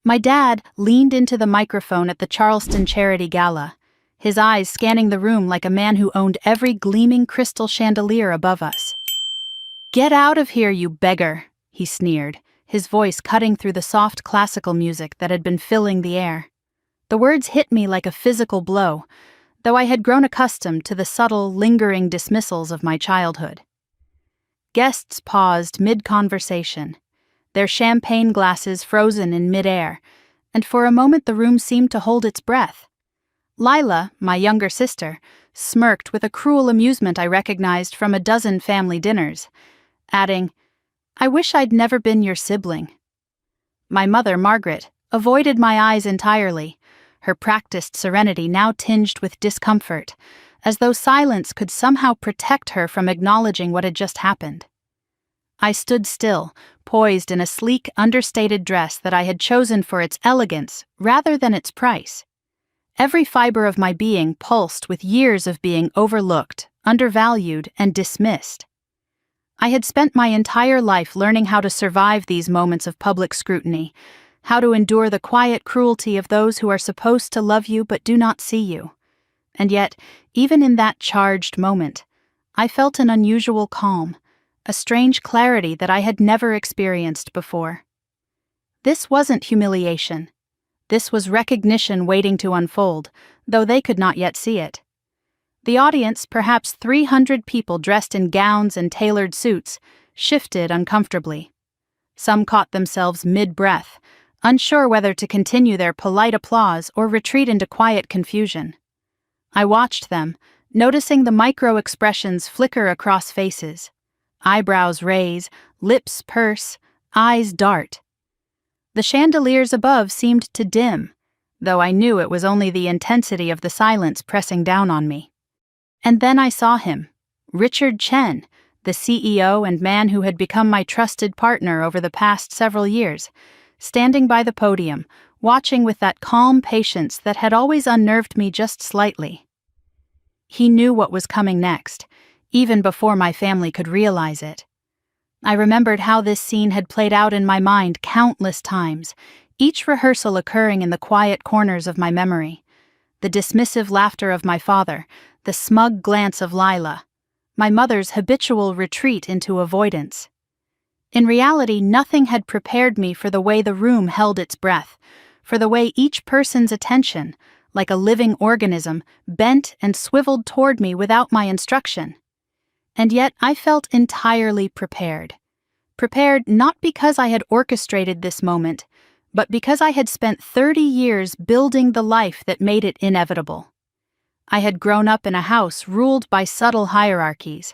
My dad leaned into the microphone at the Charleston Charity Gala, his eyes scanning the room like a man who owned every gleaming crystal chandelier above us. "Get out of here, you beggar," he sneered, his voice cutting through the soft classical music that had been filling the air. The words hit me like a physical blow, though I had grown accustomed to the subtle, lingering dismissals of my childhood. Guests paused mid-conversation, their champagne glasses frozen in mid-air, and for a moment the room seemed to hold its breath. Lila, my younger sister, smirked with a cruel amusement I recognized from a dozen family dinners, adding, "I wish I'd never been your sibling." My mother, Margaret, avoided my eyes entirely, her practiced serenity now tinged with discomfort, as though silence could somehow protect her from acknowledging what had just happened. I stood still, poised in a sleek, understated dress that I had chosen for its elegance rather than its price. Every fiber of my being pulsed with years of being overlooked, undervalued, and dismissed. I had spent my entire life learning how to survive these moments of public scrutiny, how to endure the quiet cruelty of those who are supposed to love you but do not see you. And yet, even in that charged moment, I felt an unusual calm, a strange clarity that I had never experienced before. This wasn't humiliation. This was recognition waiting to unfold, though they could not yet see it. The audience, perhaps 300 people dressed in gowns and tailored suits, shifted uncomfortably. Some caught themselves mid-breath, unsure whether to continue their polite applause or retreat into quiet confusion. I watched them, noticing the micro-expressions flicker across faces. Eyebrows raise, lips purse, eyes dart. The chandeliers above seemed to dim, though I knew it was only the intensity of the silence pressing down on me. And then I saw him, Richard Chen, the CEO and man who had become my trusted partner over the past several years, standing by the podium, watching with that calm patience that had always unnerved me just slightly. He knew what was coming next, even before my family could realize it. I remembered how this scene had played out in my mind countless times, each rehearsal occurring in the quiet corners of my memory. The dismissive laughter of my father, the smug glance of Lila, my mother's habitual retreat into avoidance. In reality, nothing had prepared me for the way the room held its breath, for the way each person's attention, like a living organism, bent and swiveled toward me without my instruction. And yet I felt entirely prepared. Prepared not because I had orchestrated this moment, but because I had spent 30 years building the life that made it inevitable. I had grown up in a house ruled by subtle hierarchies.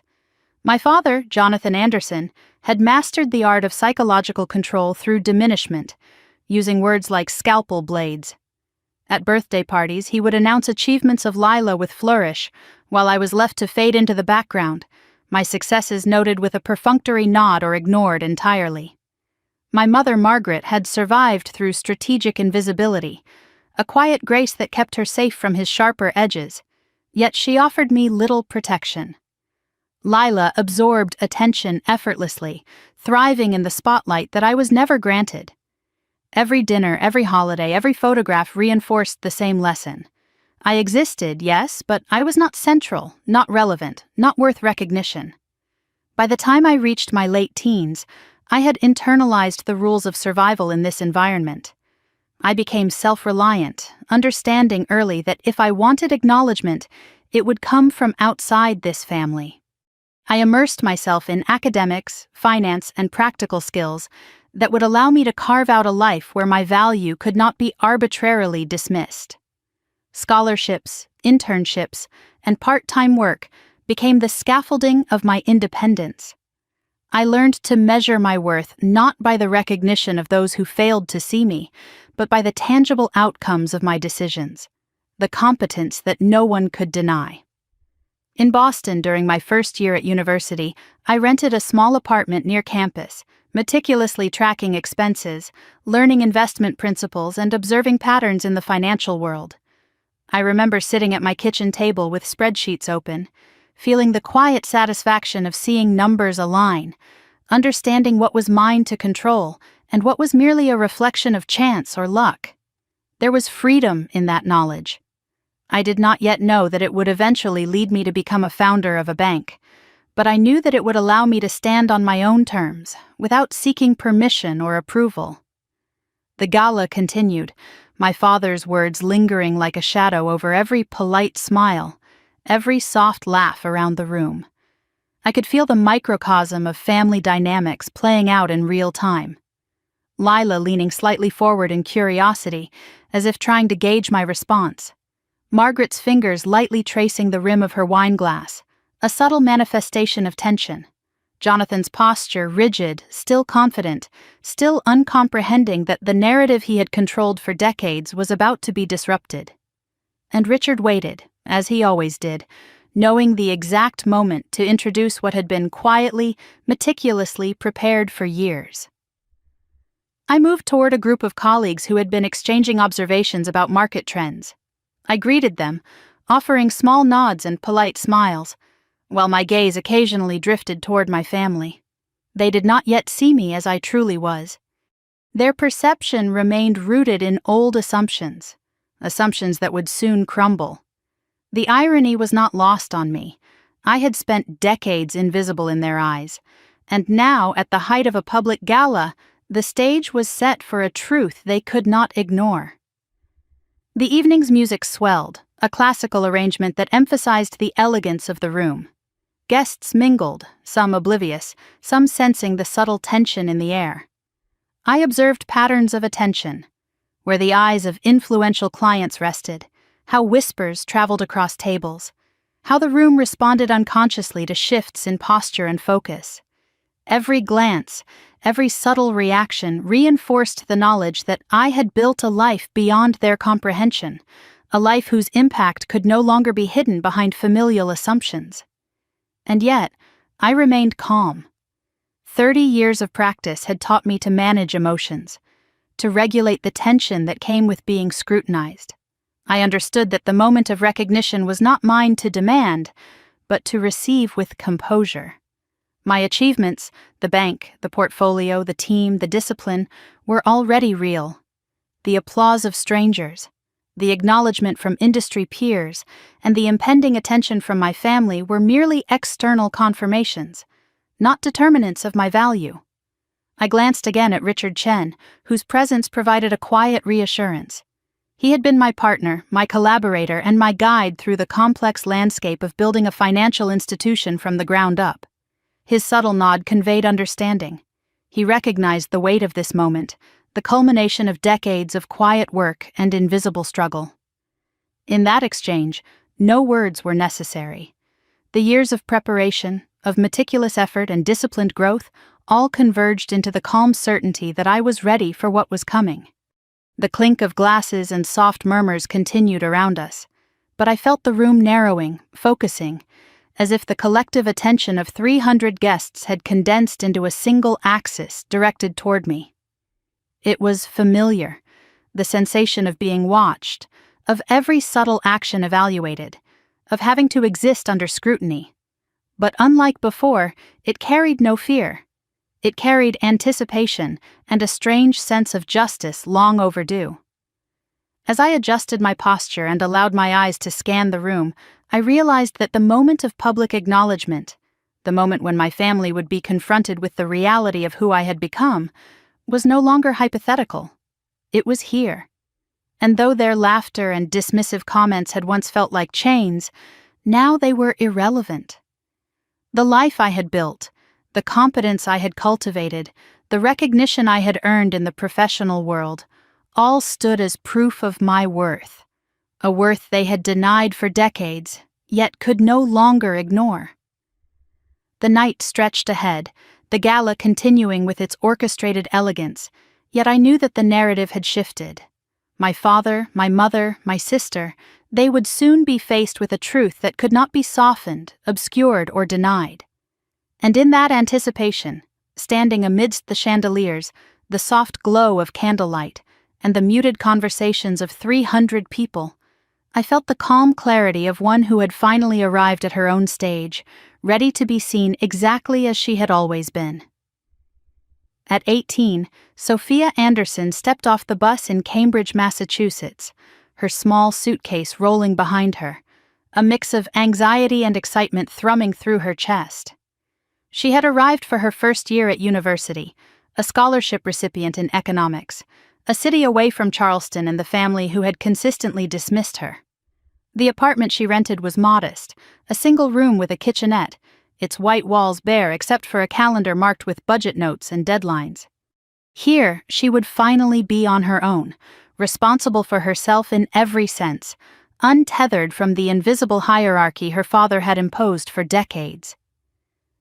My father, Jonathan Anderson, had mastered the art of psychological control through diminishment, using words like scalpel blades. At birthday parties, he would announce achievements of Lila with flourish, while I was left to fade into the background, my successes noted with a perfunctory nod or ignored entirely. My mother, Margaret, had survived through strategic invisibility, a quiet grace that kept her safe from his sharper edges, yet she offered me little protection. Lila absorbed attention effortlessly, thriving in the spotlight that I was never granted. Every dinner, every holiday, every photograph reinforced the same lesson. I existed, yes, but I was not central, not relevant, not worth recognition. By the time I reached my late teens, I had internalized the rules of survival in this environment. I became self-reliant, understanding early that if I wanted acknowledgement, it would come from outside this family. I immersed myself in academics, finance, and practical skills that would allow me to carve out a life where my value could not be arbitrarily dismissed. Scholarships, internships, and part-time work became the scaffolding of my independence. I learned to measure my worth not by the recognition of those who failed to see me, but by the tangible outcomes of my decisions, the competence that no one could deny. In Boston during my first year at university, I rented a small apartment near campus, meticulously tracking expenses, learning investment principles, and observing patterns in the financial world. I remember sitting at my kitchen table with spreadsheets open, feeling the quiet satisfaction of seeing numbers align, understanding what was mine to control, and what was merely a reflection of chance or luck. There was freedom in that knowledge. I did not yet know that it would eventually lead me to become a founder of a bank, but I knew that it would allow me to stand on my own terms, without seeking permission or approval. The gala continued, my father's words lingering like a shadow over every polite smile, every soft laugh around the room. I could feel the microcosm of family dynamics playing out in real time. Lila leaning slightly forward in curiosity, as if trying to gauge my response. Margaret's fingers lightly tracing the rim of her wine glass, a subtle manifestation of tension. Jonathan's posture rigid, still confident, still uncomprehending that the narrative he had controlled for decades was about to be disrupted. And Richard waited, as he always did, knowing the exact moment to introduce what had been quietly, meticulously prepared for years. I moved toward a group of colleagues who had been exchanging observations about market trends. I greeted them, offering small nods and polite smiles, while my gaze occasionally drifted toward my family. They did not yet see me as I truly was. Their perception remained rooted in old assumptions that would soon crumble. The irony was not lost on me. I had spent decades invisible in their eyes, and now, at the height of a public gala, the stage was set for a truth they could not ignore. The evening's music swelled, a classical arrangement that emphasized the elegance of the room. Guests mingled, some oblivious, some sensing the subtle tension in the air. I observed patterns of attention, where the eyes of influential clients rested, how whispers traveled across tables, how the room responded unconsciously to shifts in posture and focus. Every glance, every subtle reaction reinforced the knowledge that I had built a life beyond their comprehension, a life whose impact could no longer be hidden behind familial assumptions. And yet, I remained calm. 30 years of practice had taught me to manage emotions, to regulate the tension that came with being scrutinized. I understood that the moment of recognition was not mine to demand, but to receive with composure. My achievements, the bank, the portfolio, the team, the discipline, were already real. The applause of strangers, the acknowledgement from industry peers, and the impending attention from my family were merely external confirmations, not determinants of my value. I glanced again at Richard Chen, whose presence provided a quiet reassurance. He had been my partner, my collaborator, and my guide through the complex landscape of building a financial institution from the ground up. His subtle nod conveyed understanding. He recognized the weight of this moment, the culmination of decades of quiet work and invisible struggle. In that exchange, no words were necessary. The years of preparation, of meticulous effort and disciplined growth, all converged into the calm certainty that I was ready for what was coming. The clink of glasses and soft murmurs continued around us, but I felt the room narrowing, focusing, as if the collective attention of 300 guests had condensed into a single axis directed toward me. It was familiar, the sensation of being watched, of every subtle action evaluated, of having to exist under scrutiny. But unlike before, it carried no fear. It carried anticipation and a strange sense of justice long overdue. As I adjusted my posture and allowed my eyes to scan the room, I realized that the moment of public acknowledgement, the moment when my family would be confronted with the reality of who I had become, was no longer hypothetical. It was here. And though their laughter and dismissive comments had once felt like chains, now they were irrelevant. The life I had built, the competence I had cultivated, the recognition I had earned in the professional world, all stood as proof of my worth, a worth they had denied for decades, yet could no longer ignore. The night stretched ahead, the gala continuing with its orchestrated elegance, yet I knew that the narrative had shifted. My father, my mother, my sister, they would soon be faced with a truth that could not be softened, obscured, or denied. And in that anticipation, standing amidst the chandeliers, the soft glow of candlelight, and the muted conversations of 300 people, I felt the calm clarity of one who had finally arrived at her own stage, ready to be seen exactly as she had always been. At 18, Sophia Anderson stepped off the bus in Cambridge, Massachusetts, her small suitcase rolling behind her, a mix of anxiety and excitement thrumming through her chest. She had arrived for her first year at university, a scholarship recipient in economics, a city away from Charleston and the family who had consistently dismissed her. The apartment she rented was modest, a single room with a kitchenette, its white walls bare except for a calendar marked with budget notes and deadlines. Here, she would finally be on her own, responsible for herself in every sense, untethered from the invisible hierarchy her father had imposed for decades.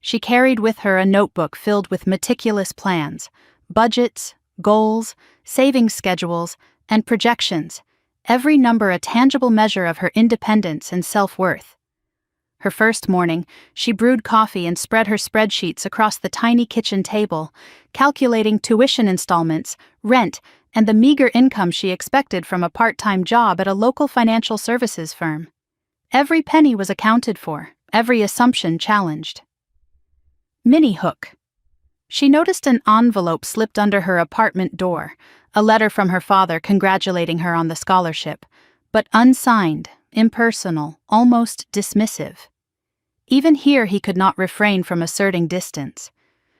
She carried with her a notebook filled with meticulous plans, budgets, goals, savings schedules, and projections, every number a tangible measure of her independence and self-worth. Her first morning, she brewed coffee and spread her spreadsheets across the tiny kitchen table, calculating tuition installments, rent, and the meager income she expected from a part-time job at a local financial services firm. Every penny was accounted for, every assumption challenged. Mini hook. She noticed an envelope slipped under her apartment door, a letter from her father congratulating her on the scholarship, but unsigned, impersonal, almost dismissive. Even here he could not refrain from asserting distance.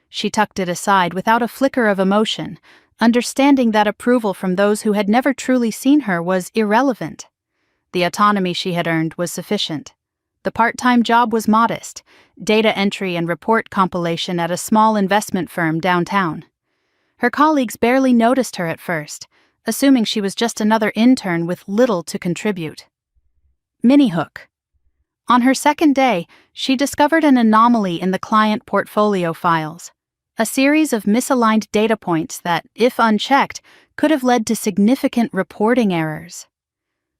She tucked it aside without a flicker of emotion, understanding that approval from those who had never truly seen her was irrelevant. The autonomy she had earned was sufficient. The part-time job was modest, data entry and report compilation at a small investment firm downtown. Her colleagues barely noticed her at first, assuming she was just another intern with little to contribute. Mini hook. On her second day, she discovered an anomaly in the client portfolio files, a series of misaligned data points that, if unchecked, could have led to significant reporting errors.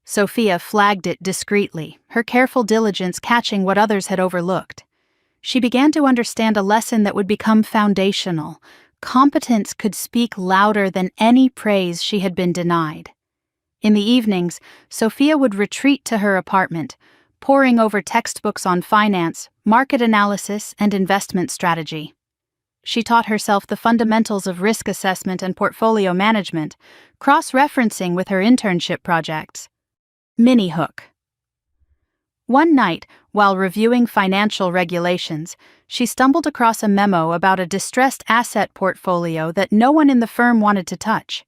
Sophia flagged it discreetly, her careful diligence catching what others had overlooked. She began to understand a lesson that would become foundational. Competence could speak louder than any praise she had been denied. In the evenings, Sophia would retreat to her apartment, poring over textbooks on finance, market analysis, and investment strategy. She taught herself the fundamentals of risk assessment and portfolio management, cross-referencing with her internship projects. Mini hook. One night, while reviewing financial regulations, she stumbled across a memo about a distressed asset portfolio that no one in the firm wanted to touch.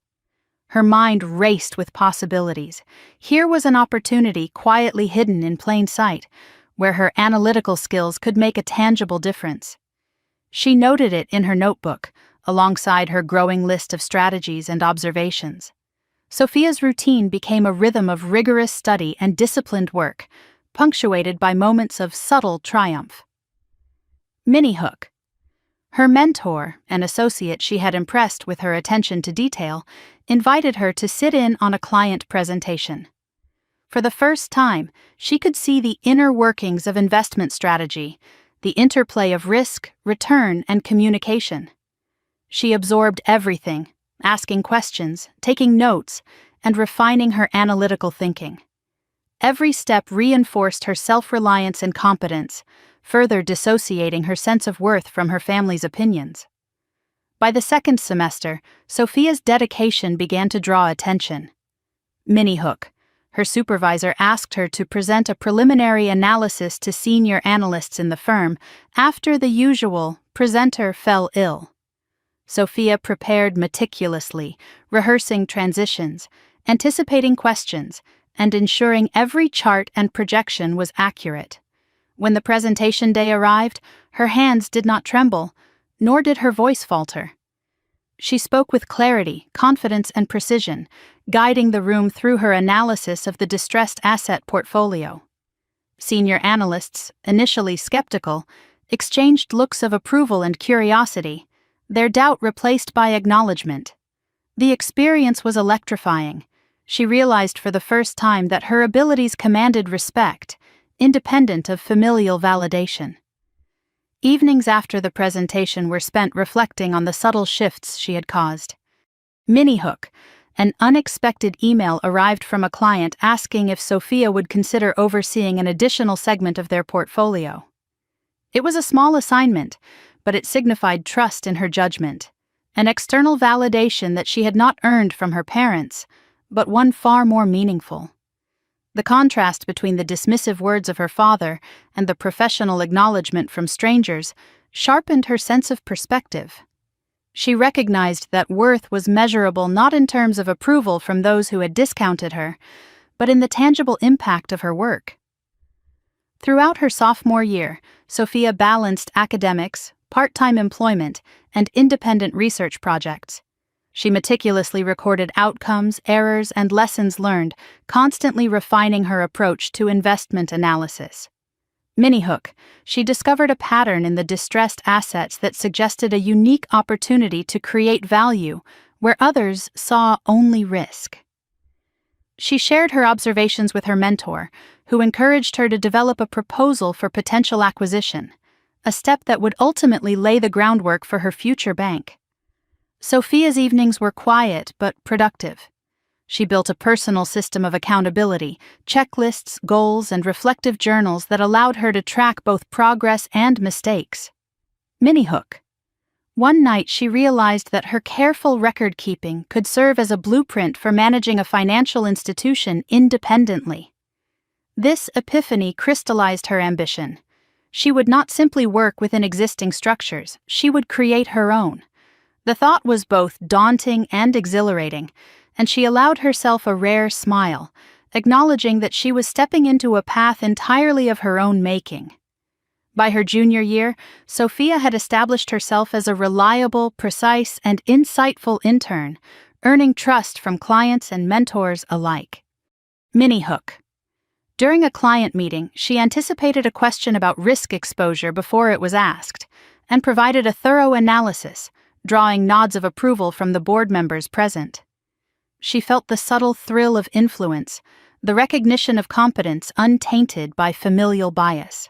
Her mind raced with possibilities. Here was an opportunity quietly hidden in plain sight, where her analytical skills could make a tangible difference. She noted it in her notebook, alongside her growing list of strategies and observations. Sophia's routine became a rhythm of rigorous study and disciplined work, punctuated by moments of subtle triumph. Mini hook. Her mentor, an associate she had impressed with her attention to detail, invited her to sit in on a client presentation. For the first time, she could see the inner workings of investment strategy, the interplay of risk, return, and communication. She absorbed everything, asking questions, taking notes, and refining her analytical thinking. Every step reinforced her self-reliance and competence, further dissociating her sense of worth from her family's opinions. By the second semester, Sophia's dedication began to draw attention. Mini hook. Her supervisor asked her to present a preliminary analysis to senior analysts in the firm after the usual presenter fell ill. Sophia prepared meticulously, rehearsing transitions, anticipating questions, and ensuring every chart and projection was accurate. When the presentation day arrived, her hands did not tremble, nor did her voice falter. She spoke with clarity, confidence, and precision, guiding the room through her analysis of the distressed asset portfolio. Senior analysts, initially skeptical, exchanged looks of approval and curiosity, their doubt replaced by acknowledgement. The experience was electrifying. She realized for the first time that her abilities commanded respect, independent of familial validation. Evenings after the presentation were spent reflecting on the subtle shifts she had caused. Mini hook. An unexpected email arrived from a client asking if Sophia would consider overseeing an additional segment of their portfolio. It was a small assignment, but it signified trust in her judgment. an external validation that she had not earned from her parents, but one far more meaningful. The contrast between the dismissive words of her father and the professional acknowledgement from strangers sharpened her sense of perspective. She recognized that worth was measurable not in terms of approval from those who had discounted her, but in the tangible impact of her work. Throughout her sophomore year, Sophia balanced academics, part-time employment, and independent research projects. She meticulously recorded outcomes, errors, and lessons learned, constantly refining her approach to investment analysis. Mini-hook, she discovered a pattern in the distressed assets that suggested a unique opportunity to create value where others saw only risk. She shared her observations with her mentor, who encouraged her to develop a proposal for potential acquisition, a step that would ultimately lay the groundwork for her future bank. Sophia's evenings were quiet but productive. She built a personal system of accountability, checklists, goals, and reflective journals that allowed her to track both progress and mistakes. Mini-hook. One night she realized that her careful record-keeping could serve as a blueprint for managing a financial institution independently. This epiphany crystallized her ambition. She would not simply work within existing structures, she would create her own. The thought was both daunting and exhilarating, and she allowed herself a rare smile, acknowledging that she was stepping into a path entirely of her own making. By her junior year, Sophia had established herself as a reliable, precise, and insightful intern, earning trust from clients and mentors alike. Mini-hook. During a client meeting, she anticipated a question about risk exposure before it was asked, and provided a thorough analysis, drawing nods of approval from the board members present. She felt the subtle thrill of influence, the recognition of competence untainted by familial bias.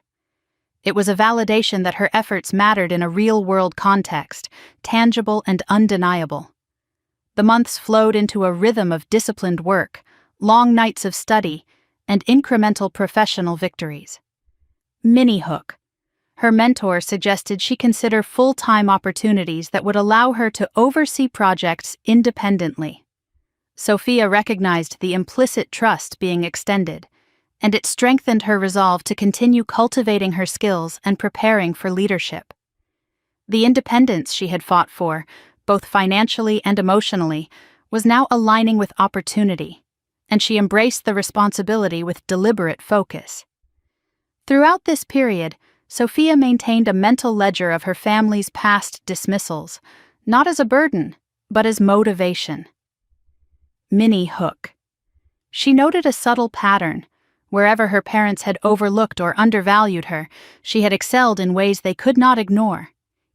It was a validation that her efforts mattered in a real-world context, tangible and undeniable. The months flowed into a rhythm of disciplined work, long nights of study, and incremental professional victories. Mini-hook. Her mentor suggested she consider full-time opportunities that would allow her to oversee projects independently. Sophia recognized the implicit trust being extended, and it strengthened her resolve to continue cultivating her skills and preparing for leadership. The independence she had fought for, both financially and emotionally, was now aligning with opportunity, and she embraced the responsibility with deliberate focus. Throughout this period, Sophia maintained a mental ledger of her family's past dismissals, not as a burden, but as motivation. Mini-hook. She noted a subtle pattern. Wherever her parents had overlooked or undervalued her, she had excelled in ways they could not ignore.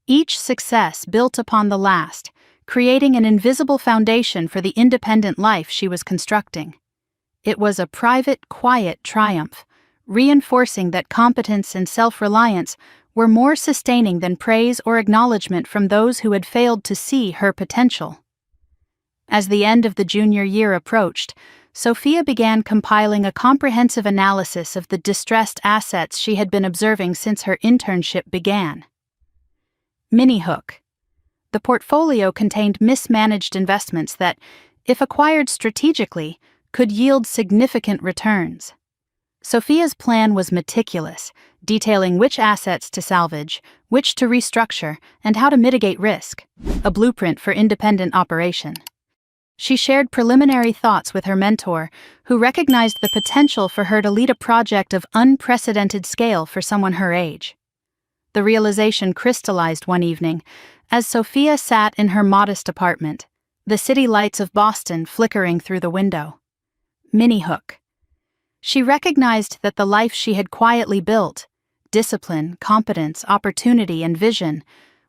Each success built upon the last, creating an invisible foundation for the independent life she was constructing. It was a private, quiet triumph, reinforcing that competence and self-reliance were more sustaining than praise or acknowledgement from those who had failed to see her potential. As the end of the junior year approached, Sophia began compiling a comprehensive analysis of the distressed assets she had been observing since her internship began. Mini-hook. The portfolio contained mismanaged investments that, if acquired strategically, could yield significant returns. Sophia's plan was meticulous, detailing which assets to salvage, which to restructure, and how to mitigate risk, a blueprint for independent operation. She shared preliminary thoughts with her mentor, who recognized the potential for her to lead a project of unprecedented scale for someone her age. The realization crystallized one evening, as Sophia sat in her modest apartment, the city lights of Boston flickering through the window. Mini-hook. She recognized that the life she had quietly built, discipline, competence, opportunity, and vision,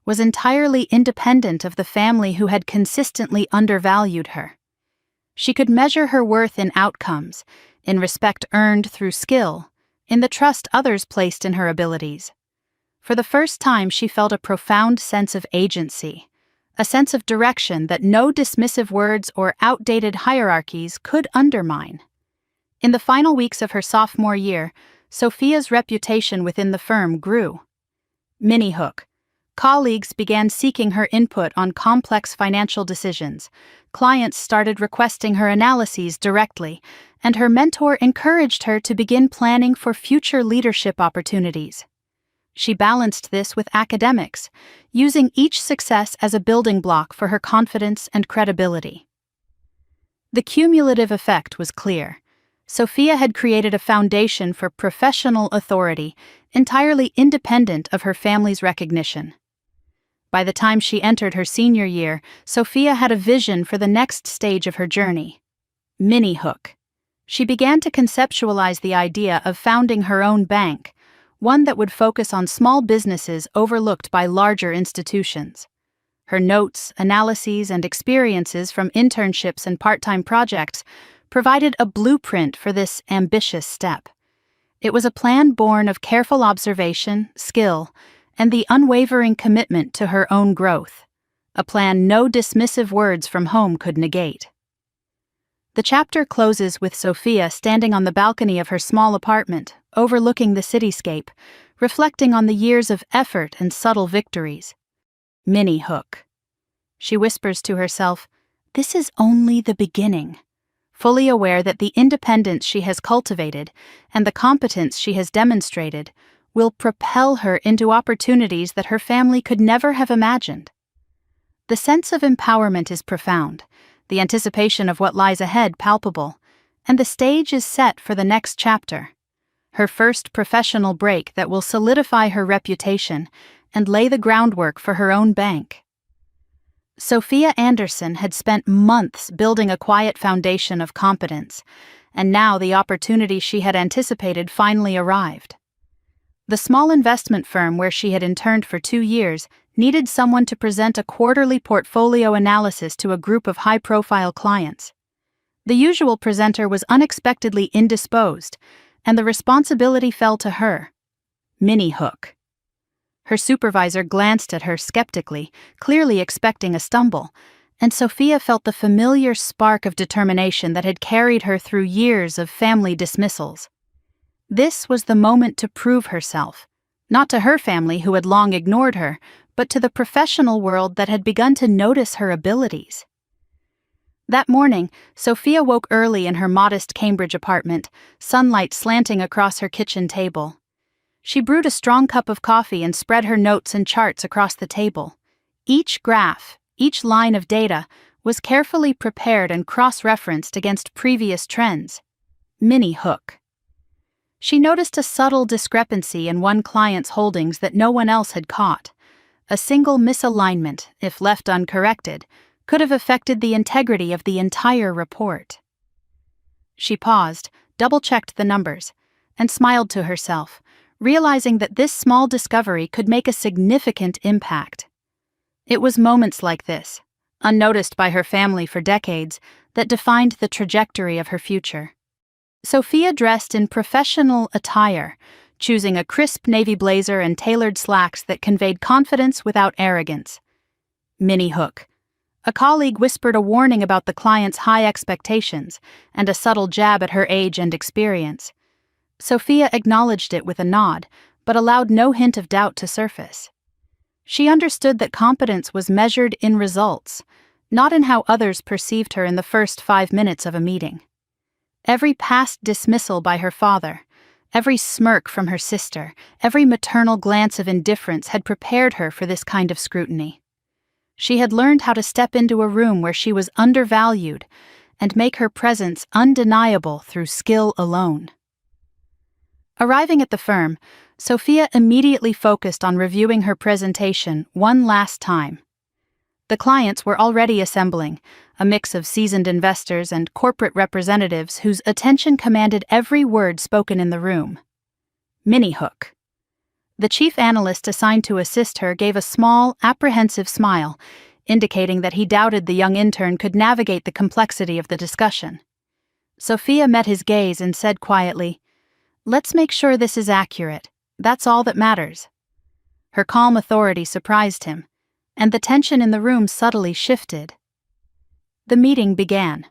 was entirely independent of the family who had consistently undervalued her. She could measure her worth in outcomes, in respect earned through skill, in the trust others placed in her abilities. For the first time, she felt a profound sense of agency, a sense of direction that no dismissive words or outdated hierarchies could undermine. In the final weeks of her sophomore year, Sophia's reputation within the firm grew. Mini-hook. Colleagues began seeking her input on complex financial decisions. Clients started requesting her analyses directly, and her mentor encouraged her to begin planning for future leadership opportunities. She balanced this with academics, using each success as a building block for her confidence and credibility. The cumulative effect was clear. Sophia had created a foundation for professional authority, entirely independent of her family's recognition. By the time she entered her senior year, Sophia had a vision for the next stage of her journey. Mini Hook. She began to conceptualize the idea of founding her own bank, one that would focus on small businesses overlooked by larger institutions. Her notes, analyses, and experiences from internships and part-time projects provided a blueprint for this ambitious step. It was a plan born of careful observation, skill, and the unwavering commitment to her own growth, a plan no dismissive words from home could negate. The chapter closes with Sophia standing on the balcony of her small apartment, overlooking the cityscape, reflecting on the years of effort and subtle victories. Mini Hook. She whispers to herself, "This is only the beginning," fully aware that the independence she has cultivated and the competence she has demonstrated will propel her into opportunities that her family could never have imagined. The sense of empowerment is profound, the anticipation of what lies ahead palpable, and the stage is set for the next chapter, her first professional break that will solidify her reputation and lay the groundwork for her own bank. Sophia Anderson had spent months building a quiet foundation of competence, and now the opportunity she had anticipated finally arrived. The small investment firm where she had interned for 2 years needed someone to present a quarterly portfolio analysis to a group of high-profile clients. The usual presenter was unexpectedly indisposed, and the responsibility fell to her. Mini Hook. Her supervisor glanced at her skeptically, clearly expecting a stumble, and Sophia felt the familiar spark of determination that had carried her through years of family dismissals. This was the moment to prove herself, not to her family who had long ignored her, but to the professional world that had begun to notice her abilities. That morning, Sophia woke early in her modest Cambridge apartment, sunlight slanting across her kitchen table. She brewed a strong cup of coffee and spread her notes and charts across the table. Each graph, each line of data, was carefully prepared and cross-referenced against previous trends. Mini Hook. She noticed a subtle discrepancy in one client's holdings that no one else had caught. A single misalignment, if left uncorrected, could have affected the integrity of the entire report. She paused, double-checked the numbers, and smiled to herself, realizing that this small discovery could make a significant impact. It was moments like this, unnoticed by her family for decades, that defined the trajectory of her future. Sophia dressed in professional attire, choosing a crisp navy blazer and tailored slacks that conveyed confidence without arrogance. Mini Hook. A colleague whispered a warning about the client's high expectations and a subtle jab at her age and experience. Sophia acknowledged it with a nod, but allowed no hint of doubt to surface. She understood that competence was measured in results, not in how others perceived her in the first 5 minutes of a meeting. Every past dismissal by her father, every smirk from her sister, every maternal glance of indifference had prepared her for this kind of scrutiny. She had learned how to step into a room where she was undervalued and make her presence undeniable through skill alone. Arriving at the firm, Sophia immediately focused on reviewing her presentation one last time. The clients were already assembling, a mix of seasoned investors and corporate representatives whose attention commanded every word spoken in the room. Mini Hook. The chief analyst assigned to assist her gave a small, apprehensive smile, indicating that he doubted the young intern could navigate the complexity of the discussion. Sophia met his gaze and said quietly, "Let's make sure this is accurate. That's all that matters." Her calm authority surprised him, and the tension in the room subtly shifted. The meeting began.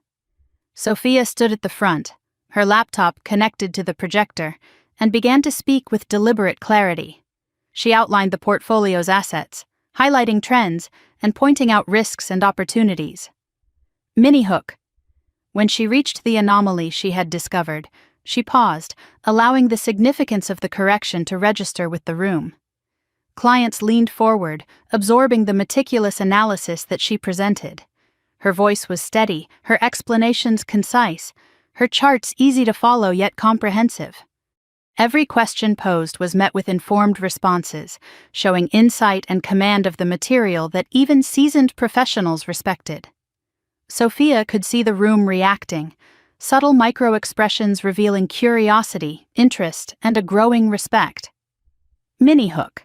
Sophia stood at the front, her laptop connected to the projector, and began to speak with deliberate clarity. She outlined the portfolio's assets, highlighting trends and pointing out risks and opportunities. Mini hook. When she reached the anomaly she had discovered, she paused, allowing the significance of the correction to register with the room. Clients leaned forward, absorbing the meticulous analysis that she presented. Her voice was steady, her explanations concise, her charts easy to follow yet comprehensive. Every question posed was met with informed responses, showing insight and command of the material that even seasoned professionals respected. Sophia could see the room reacting, subtle micro-expressions revealing curiosity, interest, and a growing respect. Mini hook.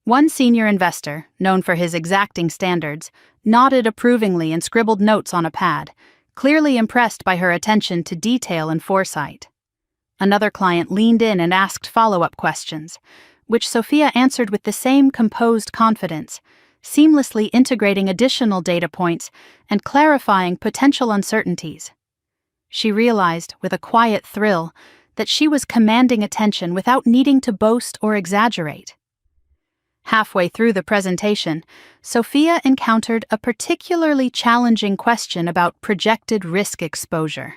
One senior investor, known for his exacting standards, nodded approvingly and scribbled notes on a pad, clearly impressed by her attention to detail and foresight. Another client leaned in and asked follow-up questions, which Sophia answered with the same composed confidence, seamlessly integrating additional data points and clarifying potential uncertainties. She realized, with a quiet thrill, that she was commanding attention without needing to boast or exaggerate. Halfway through the presentation, Sophia encountered a particularly challenging question about projected risk exposure.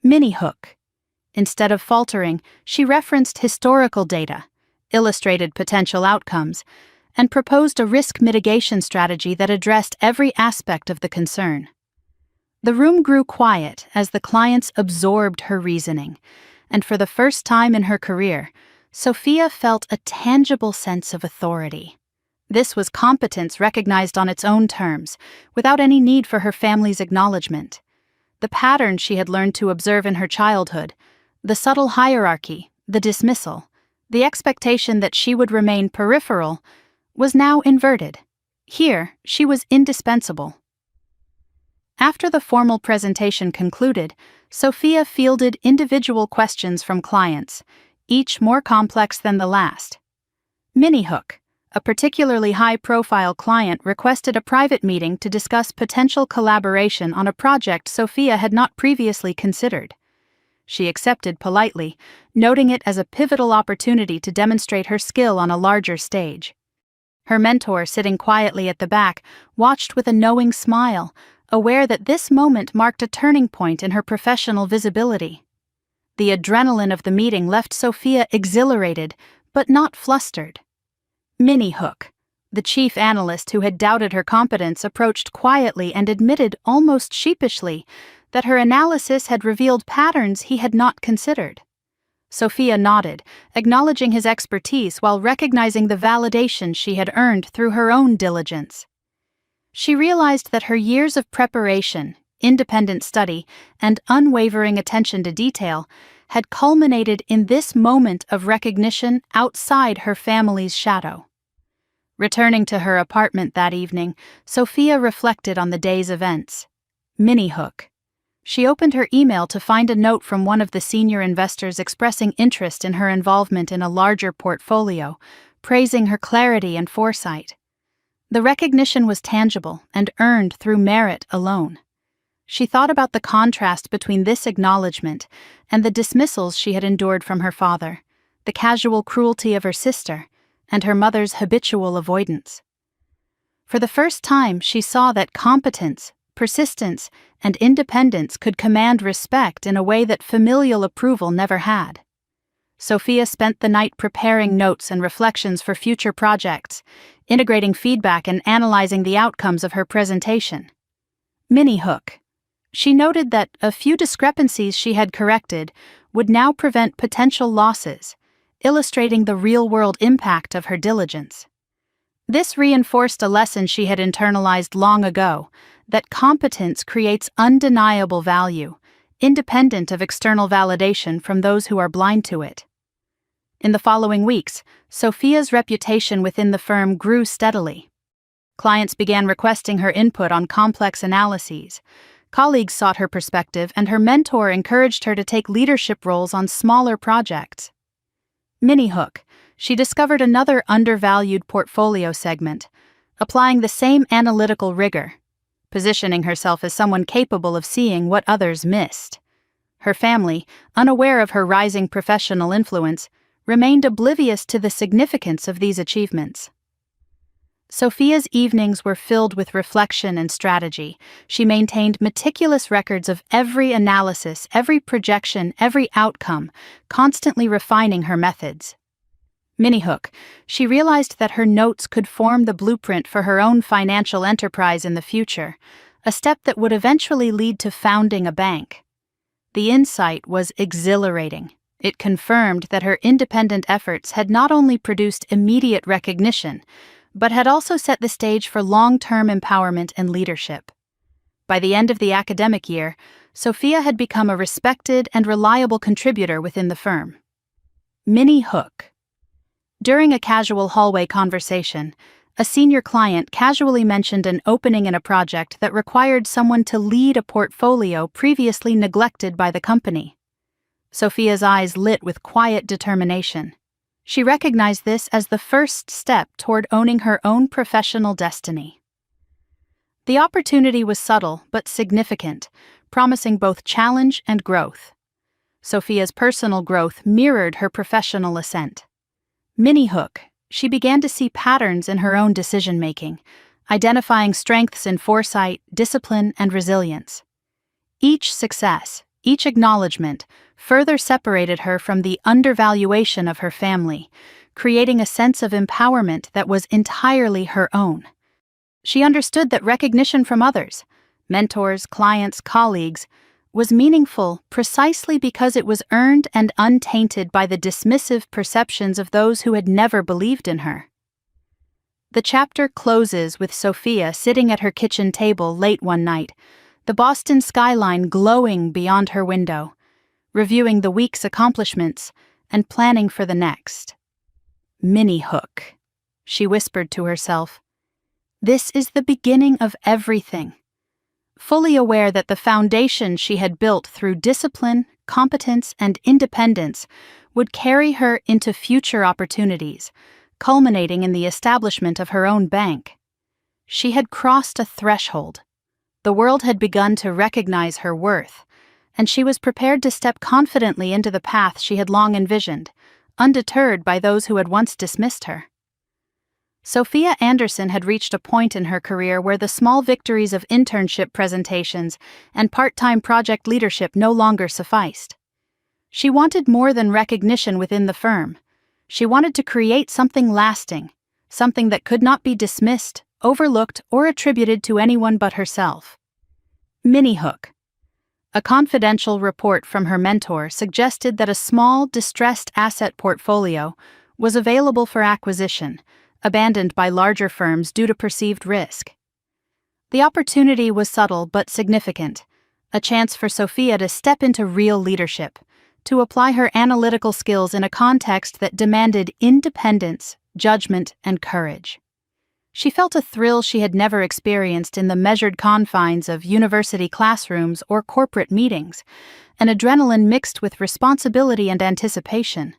Mini hook. Instead of faltering, she referenced historical data, illustrated potential outcomes, and proposed a risk mitigation strategy that addressed every aspect of the concern. The room grew quiet as the clients absorbed her reasoning, and for the first time in her career, Sophia felt a tangible sense of authority. This was competence recognized on its own terms, without any need for her family's acknowledgement. The pattern she had learned to observe in her childhood, the subtle hierarchy, the dismissal, the expectation that she would remain peripheral, was now inverted. Here, she was indispensable. After the formal presentation concluded, Sophia fielded individual questions from clients, each more complex than the last. Mini hook. A particularly high-profile client requested a private meeting to discuss potential collaboration on a project Sophia had not previously considered. She accepted politely, noting it as a pivotal opportunity to demonstrate her skill on a larger stage. Her mentor, sitting quietly at the back, watched with a knowing smile, aware that this moment marked a turning point in her professional visibility. The adrenaline of the meeting left Sophia exhilarated, but not flustered. Mini hook. The chief analyst who had doubted her competence approached quietly and admitted almost sheepishly that her analysis had revealed patterns he had not considered. Sophia nodded, acknowledging his expertise while recognizing the validation she had earned through her own diligence. She realized that her years of preparation, independent study, and unwavering attention to detail had culminated in this moment of recognition outside her family's shadow. Returning to her apartment that evening, Sophia reflected on the day's events. Mini hook. She opened her email to find a note from one of the senior investors expressing interest in her involvement in a larger portfolio, praising her clarity and foresight. The recognition was tangible and earned through merit alone. She thought about the contrast between this acknowledgement and the dismissals she had endured from her father, the casual cruelty of her sister, and her mother's habitual avoidance. For the first time, she saw that competence, persistence, and independence could command respect in a way that familial approval never had. Sophia spent the night preparing notes and reflections for future projects, integrating feedback and analyzing the outcomes of her presentation. Mini hook. She noted that a few discrepancies she had corrected would now prevent potential losses, illustrating the real-world impact of her diligence. This reinforced a lesson she had internalized long ago, that competence creates undeniable value, independent of external validation from those who are blind to it. In the following weeks, Sophia's reputation within the firm grew steadily. Clients began requesting her input on complex analyses. Colleagues sought her perspective, and her mentor encouraged her to take leadership roles on smaller projects. Mini hook. She discovered another undervalued portfolio segment, applying the same analytical rigor, positioning herself as someone capable of seeing what others missed. Her family, unaware of her rising professional influence, remained oblivious to the significance of these achievements. Sophia's evenings were filled with reflection and strategy. She maintained meticulous records of every analysis, every projection, every outcome, constantly refining her methods. Mini-hook, she realized that her notes could form the blueprint for her own financial enterprise in the future, a step that would eventually lead to founding a bank. The insight was exhilarating. It confirmed that her independent efforts had not only produced immediate recognition, but had also set the stage for long-term empowerment and leadership. By the end of the academic year, Sophia had become a respected and reliable contributor within the firm. Mini-hook. During a casual hallway conversation, a senior client casually mentioned an opening in a project that required someone to lead a portfolio previously neglected by the company. Sophia's eyes lit with quiet determination. She recognized this as the first step toward owning her own professional destiny. The opportunity was subtle but significant, promising both challenge and growth. Sophia's personal growth mirrored her professional ascent. Mini-hook, she began to see patterns in her own decision-making, identifying strengths in foresight, discipline, and resilience. Each success, each acknowledgement, further separated her from the undervaluation of her family, creating a sense of empowerment that was entirely her own. She understood that recognition from others, mentors, clients, colleagues, was meaningful precisely because it was earned and untainted by the dismissive perceptions of those who had never believed in her. The chapter closes with Sophia sitting at her kitchen table late one night, the Boston skyline glowing beyond her window, reviewing the week's accomplishments and planning for the next. Mini-hook, she whispered to herself. This is the beginning of everything. Fully aware that the foundation she had built through discipline, competence, and independence would carry her into future opportunities, culminating in the establishment of her own bank. She had crossed a threshold. The world had begun to recognize her worth, and she was prepared to step confidently into the path she had long envisioned, undeterred by those who had once dismissed her. Sophia Anderson had reached a point in her career where the small victories of internship presentations and part-time project leadership no longer sufficed. She wanted more than recognition within the firm. She wanted to create something lasting, something that could not be dismissed, overlooked, or attributed to anyone but herself. Mini-hook. A confidential report from her mentor suggested that a small, distressed asset portfolio was available for acquisition, abandoned by larger firms due to perceived risk. The opportunity was subtle but significant, a chance for Sophia to step into real leadership, to apply her analytical skills in a context that demanded independence, judgment, and courage. She felt a thrill she had never experienced in the measured confines of university classrooms or corporate meetings, an adrenaline mixed with responsibility and anticipation.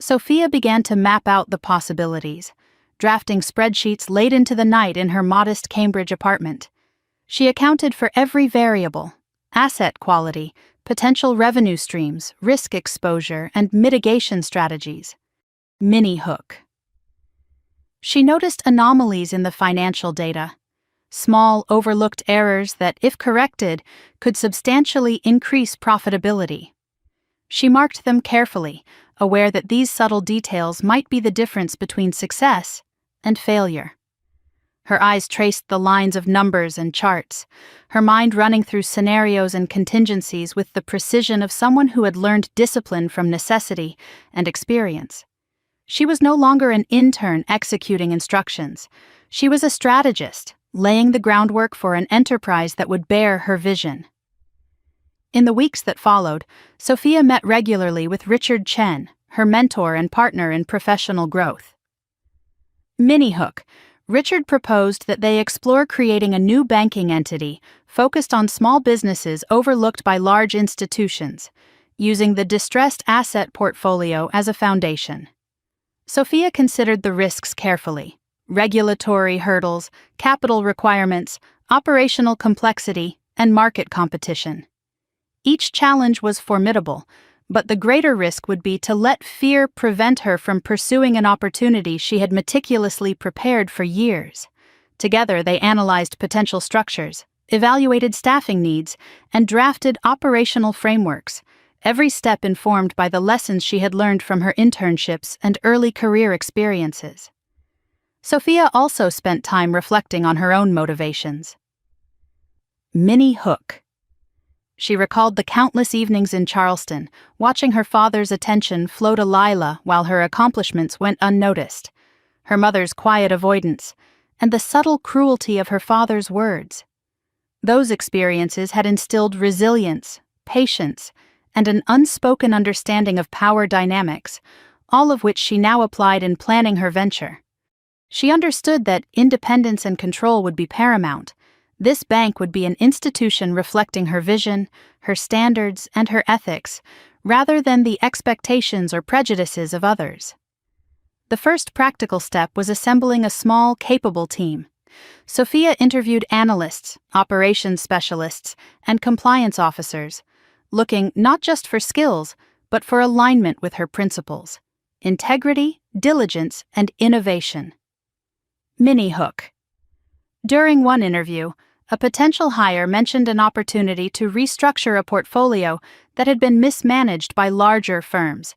Sophia began to map out the possibilities, drafting spreadsheets late into the night in her modest Cambridge apartment. She accounted for every variable: asset quality, potential revenue streams, risk exposure, and mitigation strategies. Mini-hook. She noticed anomalies in the financial data, small, overlooked errors that, if corrected, could substantially increase profitability. She marked them carefully, aware that these subtle details might be the difference between success and failure. Her eyes traced the lines of numbers and charts, her mind running through scenarios and contingencies with the precision of someone who had learned discipline from necessity and experience. She was no longer an intern executing instructions. She was a strategist, laying the groundwork for an enterprise that would bear her vision. In the weeks that followed, Sophia met regularly with Richard Chen, her mentor and partner in professional growth. Mini-hook. Richard proposed that they explore creating a new banking entity focused on small businesses overlooked by large institutions, using the distressed asset portfolio as a foundation. Sophia considered the risks carefully: regulatory hurdles, capital requirements, operational complexity, and market competition. Each challenge was formidable, But the greater risk would be to let fear prevent her from pursuing an opportunity she had meticulously prepared for years. Together, they analyzed potential structures, evaluated staffing needs, and drafted operational frameworks, every step informed by the lessons she had learned from her internships and early career experiences. Sophia also spent time reflecting on her own motivations. Minnie Hook. She recalled the countless evenings in Charleston, watching her father's attention flow to Lila while her accomplishments went unnoticed, her mother's quiet avoidance, and the subtle cruelty of her father's words. Those experiences had instilled resilience, patience, and an unspoken understanding of power dynamics, all of which she now applied in planning her venture. She understood that independence and control would be paramount. This bank would be an institution reflecting her vision, her standards, and her ethics, rather than the expectations or prejudices of others. The first practical step was assembling a small, capable team. Sophia interviewed analysts, operations specialists, and compliance officers, looking not just for skills, but for alignment with her principles: integrity, diligence, and innovation. Minnie Hook. During one interview, a potential hire mentioned an opportunity to restructure a portfolio that had been mismanaged by larger firms,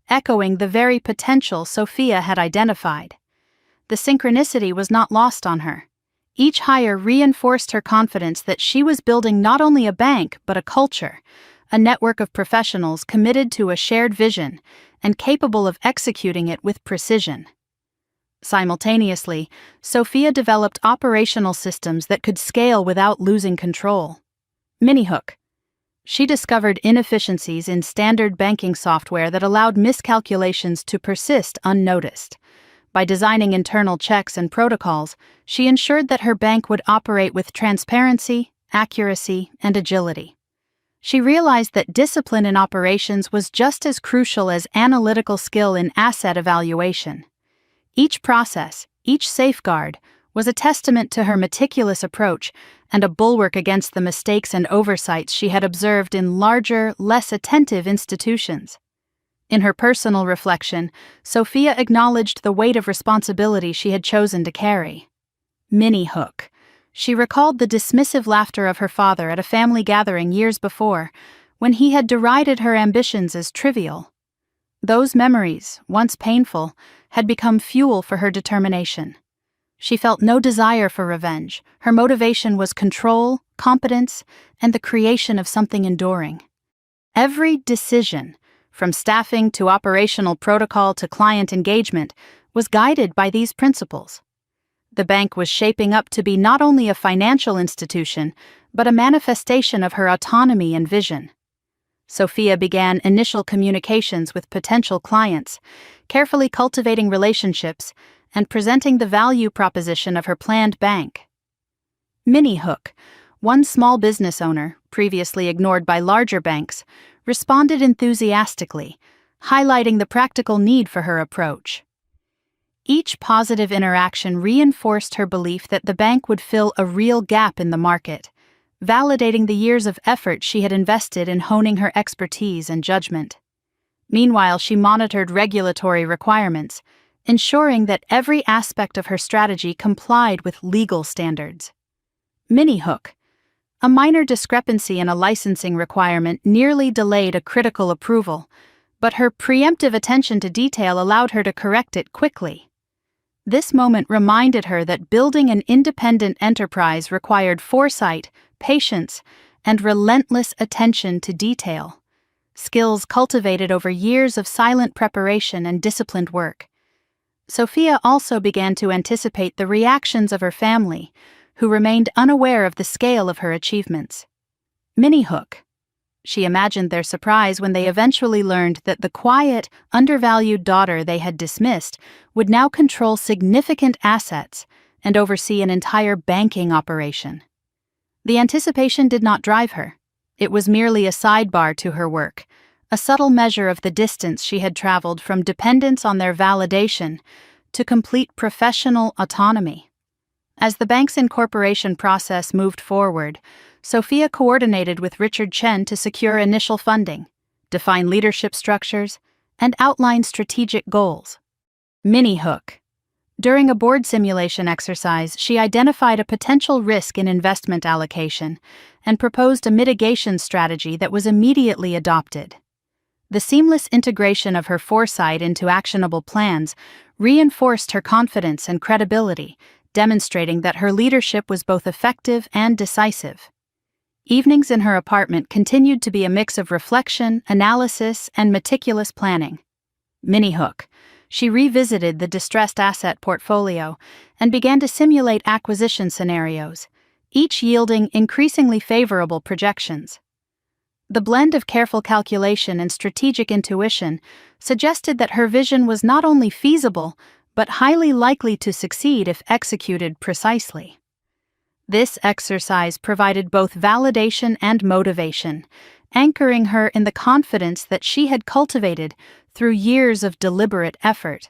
echoing the very potential Sophia had identified. The synchronicity was not lost on her. Each hire reinforced her confidence that she was building not only a bank but a culture, a network of professionals committed to a shared vision and capable of executing it with precision. Simultaneously, Sophia developed operational systems that could scale without losing control. Minnie Hook. She discovered inefficiencies in standard banking software that allowed miscalculations to persist unnoticed. By designing internal checks and protocols, she ensured that her bank would operate with transparency, accuracy, and agility. She realized that discipline in operations was just as crucial as analytical skill in asset evaluation. Each process, each safeguard, was a testament to her meticulous approach and a bulwark against the mistakes and oversights she had observed in larger, less attentive institutions. In her personal reflection, Sophia acknowledged the weight of responsibility she had chosen to carry. Minnie Hook. She recalled the dismissive laughter of her father at a family gathering years before, when he had derided her ambitions as trivial. Those memories, once painful, had become fuel for her determination. She felt no desire for revenge. Her motivation was control, competence, and the creation of something enduring. Every decision, from staffing to operational protocol to client engagement, was guided by these principles. The bank was shaping up to be not only a financial institution, but a manifestation of her autonomy and vision. Sophia began initial communications with potential clients, carefully cultivating relationships and presenting the value proposition of her planned bank. Minnie Hook, one small business owner, previously ignored by larger banks, responded enthusiastically, highlighting the practical need for her approach. Each positive interaction reinforced her belief that the bank would fill a real gap in the market, validating the years of effort she had invested in honing her expertise and judgment. Meanwhile, she monitored regulatory requirements, ensuring that every aspect of her strategy complied with legal standards. Minnie Hook. A minor discrepancy in a licensing requirement nearly delayed a critical approval, but her preemptive attention to detail allowed her to correct it quickly. This moment reminded her that building an independent enterprise required foresight, patience, and relentless attention to detail, skills cultivated over years of silent preparation and disciplined work. Sophia also began to anticipate the reactions of her family, who remained unaware of the scale of her achievements. Minnie Hook. She imagined their surprise when they eventually learned that the quiet, undervalued daughter they had dismissed would now control significant assets and oversee an entire banking operation. The anticipation did not drive her. It was merely a sidebar to her work, a subtle measure of the distance she had traveled from dependence on their validation to complete professional autonomy. As the bank's incorporation process moved forward, Sophia coordinated with Richard Chen to secure initial funding, define leadership structures, and outline strategic goals. Mini hook. During a board simulation exercise, she identified a potential risk in investment allocation and proposed a mitigation strategy that was immediately adopted. The seamless integration of her foresight into actionable plans reinforced her confidence and credibility, demonstrating that her leadership was both effective and decisive. Evenings in her apartment continued to be a mix of reflection, analysis, and meticulous planning. Mini hook. She revisited the distressed asset portfolio and began to simulate acquisition scenarios, each yielding increasingly favorable projections. The blend of careful calculation and strategic intuition suggested that her vision was not only feasible, but highly likely to succeed if executed precisely. This exercise provided both validation and motivation, anchoring her in the confidence that she had cultivated through years of deliberate effort.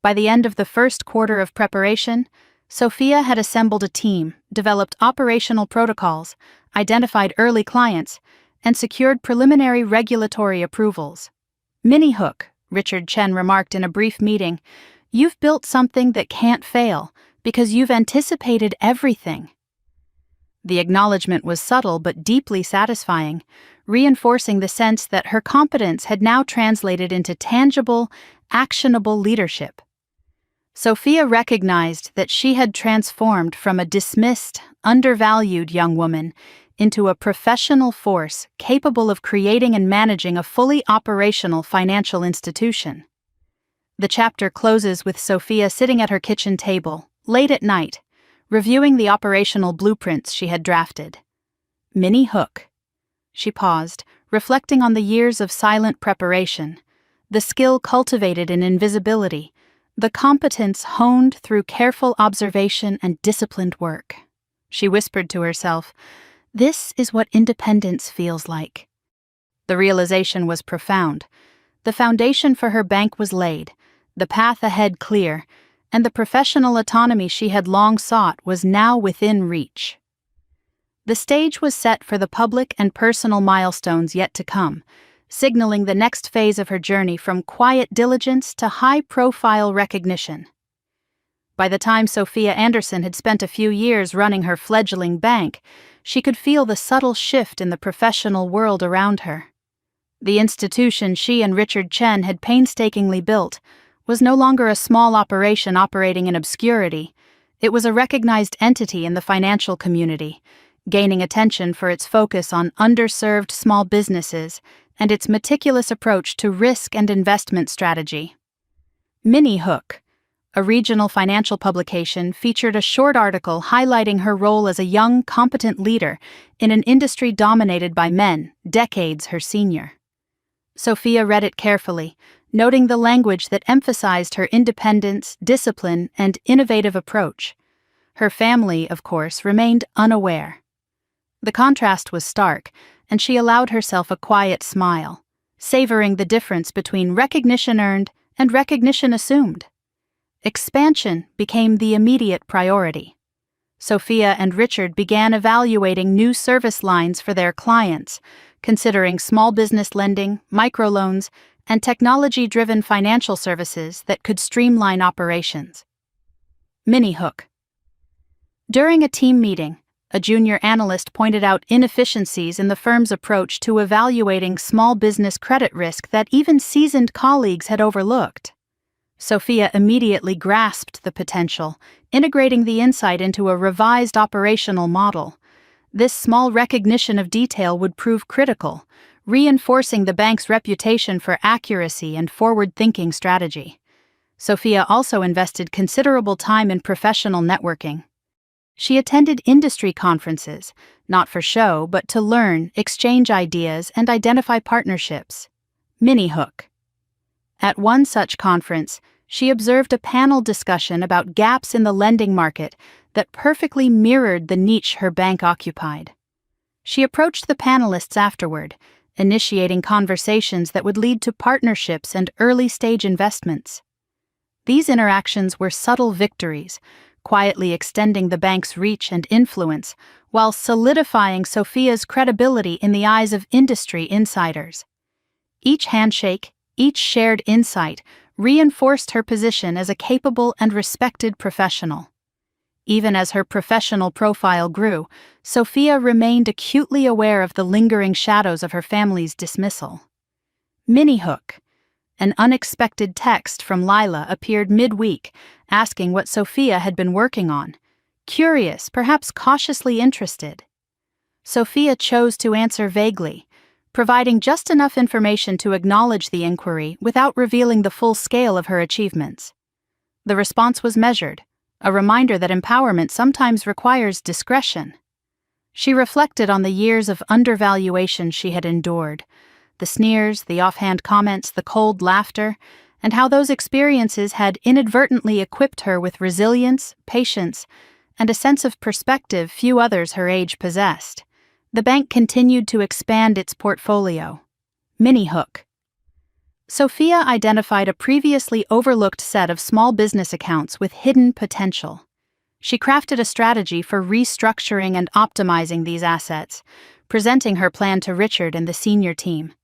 By the end of the first quarter of preparation, Sophia had assembled a team, developed operational protocols, identified early clients, and secured preliminary regulatory approvals. Mini hook, Richard Chen remarked in a brief meeting, "You've built something that can't fail because you've anticipated everything." The acknowledgement was subtle but deeply satisfying, reinforcing the sense that her competence had now translated into tangible, actionable leadership. Sophia recognized that she had transformed from a dismissed, undervalued young woman into a professional force capable of creating and managing a fully operational financial institution. The chapter closes with Sophia sitting at her kitchen table, late at night, reviewing the operational blueprints she had drafted. Mini hook. She paused, reflecting on the years of silent preparation, the skill cultivated in invisibility, the competence honed through careful observation and disciplined work. She whispered to herself, "This is what independence feels like." The realization was profound. The foundation for her bank was laid, the path ahead clear, and the professional autonomy she had long sought was now within reach. The stage was set for the public and personal milestones yet to come, signaling the next phase of her journey from quiet diligence to high-profile recognition. By the time Sophia Anderson had spent a few years running her fledgling bank, she could feel the subtle shift in the professional world around her. The institution she and Richard Chen had painstakingly built was no longer a small operation operating in obscurity. It was a recognized entity in the financial community, gaining attention for its focus on underserved small businesses and its meticulous approach to risk and investment strategy. Mini hook, a regional financial publication, featured a short article highlighting her role as a young, competent leader in an industry dominated by men, decades her senior. Sophia read it carefully, noting the language that emphasized her independence, discipline, and innovative approach. Her family, of course, remained unaware. The contrast was stark, and she allowed herself a quiet smile, savoring the difference between recognition earned and recognition assumed. Expansion became the immediate priority. Sophia and Richard began evaluating new service lines for their clients, considering small business lending, microloans, and technology-driven financial services that could streamline operations. Mini hook. During a team meeting, a junior analyst pointed out inefficiencies in the firm's approach to evaluating small business credit risk that even seasoned colleagues had overlooked. Sophia immediately grasped the potential, integrating the insight into a revised operational model. This small recognition of detail would prove critical, reinforcing the bank's reputation for accuracy and forward-thinking strategy. Sophia also invested considerable time in professional networking. She attended industry conferences, not for show, but to learn, exchange ideas, and identify partnerships. Mini hook. At one such conference, she observed a panel discussion about gaps in the lending market that perfectly mirrored the niche her bank occupied. She approached the panelists afterward, initiating conversations that would lead to partnerships and early-stage investments. These interactions were subtle victories, quietly extending the bank's reach and influence, while solidifying Sophia's credibility in the eyes of industry insiders. Each handshake, each shared insight, reinforced her position as a capable and respected professional. Even as her professional profile grew, Sophia remained acutely aware of the lingering shadows of her family's dismissal. Mini-hook. An unexpected text from Lila appeared mid-week, asking what Sophia had been working on. Curious, perhaps cautiously interested. Sophia chose to answer vaguely, providing just enough information to acknowledge the inquiry without revealing the full scale of her achievements. The response was measured, a reminder that empowerment sometimes requires discretion. She reflected on the years of undervaluation she had endured, the sneers, the offhand comments, the cold laughter, and how those experiences had inadvertently equipped her with resilience, patience, and a sense of perspective few others her age possessed. The bank continued to expand its portfolio. Mini-hook. Sophia identified a previously overlooked set of small business accounts with hidden potential. She crafted a strategy for restructuring and optimizing these assets, presenting her plan to Richard and the senior team.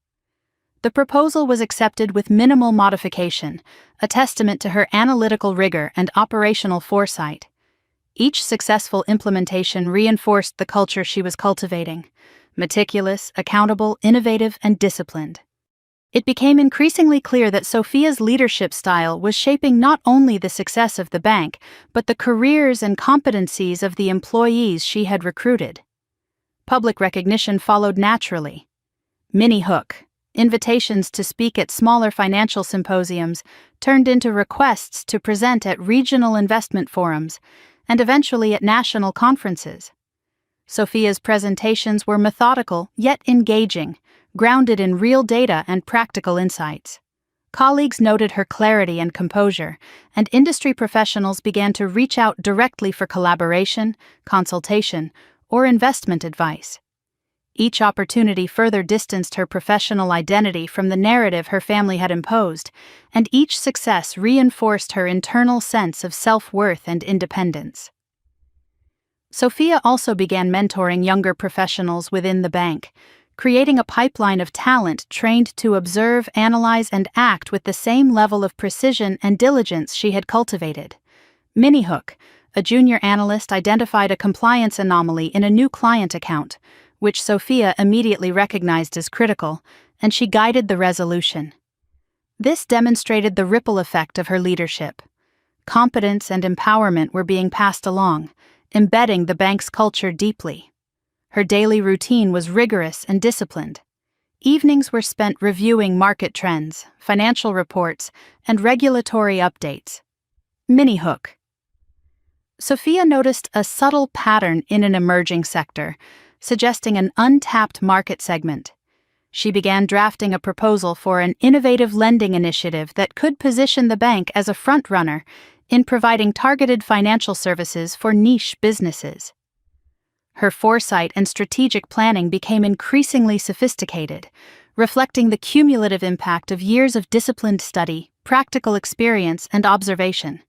The proposal was accepted with minimal modification, a testament to her analytical rigor and operational foresight. Each successful implementation reinforced the culture she was cultivating: meticulous, accountable, innovative, and disciplined. It became increasingly clear that Sophia's leadership style was shaping not only the success of the bank, but the careers and competencies of the employees she had recruited. Public recognition followed naturally. Mini-hook. Invitations to speak at smaller financial symposiums turned into requests to present at regional investment forums, and eventually at national conferences. Sophia's presentations were methodical yet engaging, grounded in real data and practical insights. Colleagues noted her clarity and composure, and industry professionals began to reach out directly for collaboration, consultation, or investment advice. Each opportunity further distanced her professional identity from the narrative her family had imposed, and each success reinforced her internal sense of self-worth and independence. Sophia also began mentoring younger professionals within the bank, creating a pipeline of talent trained to observe, analyze, and act with the same level of precision and diligence she had cultivated. Mini-hook, a junior analyst, identified a compliance anomaly in a new client account, which Sophia immediately recognized as critical, and she guided the resolution. This demonstrated the ripple effect of her leadership. Competence and empowerment were being passed along, embedding the bank's culture deeply. Her daily routine was rigorous and disciplined. Evenings were spent reviewing market trends, financial reports, and regulatory updates. Mini-hook. Sophia noticed a subtle pattern in an emerging sector, suggesting an untapped market segment. She began drafting a proposal for an innovative lending initiative that could position the bank as a front-runner in providing targeted financial services for niche businesses. Her foresight and strategic planning became increasingly sophisticated, reflecting the cumulative impact of years of disciplined study, practical experience, and observation.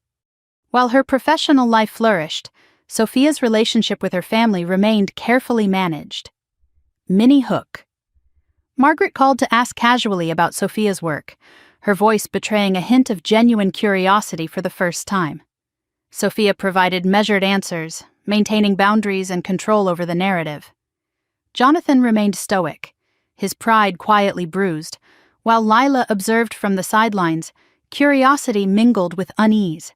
While her professional life flourished, Sophia's relationship with her family remained carefully managed. Mini-hook. Margaret called to ask casually about Sophia's work, her voice betraying a hint of genuine curiosity for the first time. Sophia provided measured answers, maintaining boundaries and control over the narrative. Jonathan remained stoic, his pride quietly bruised, while Lila observed from the sidelines, curiosity mingled with unease.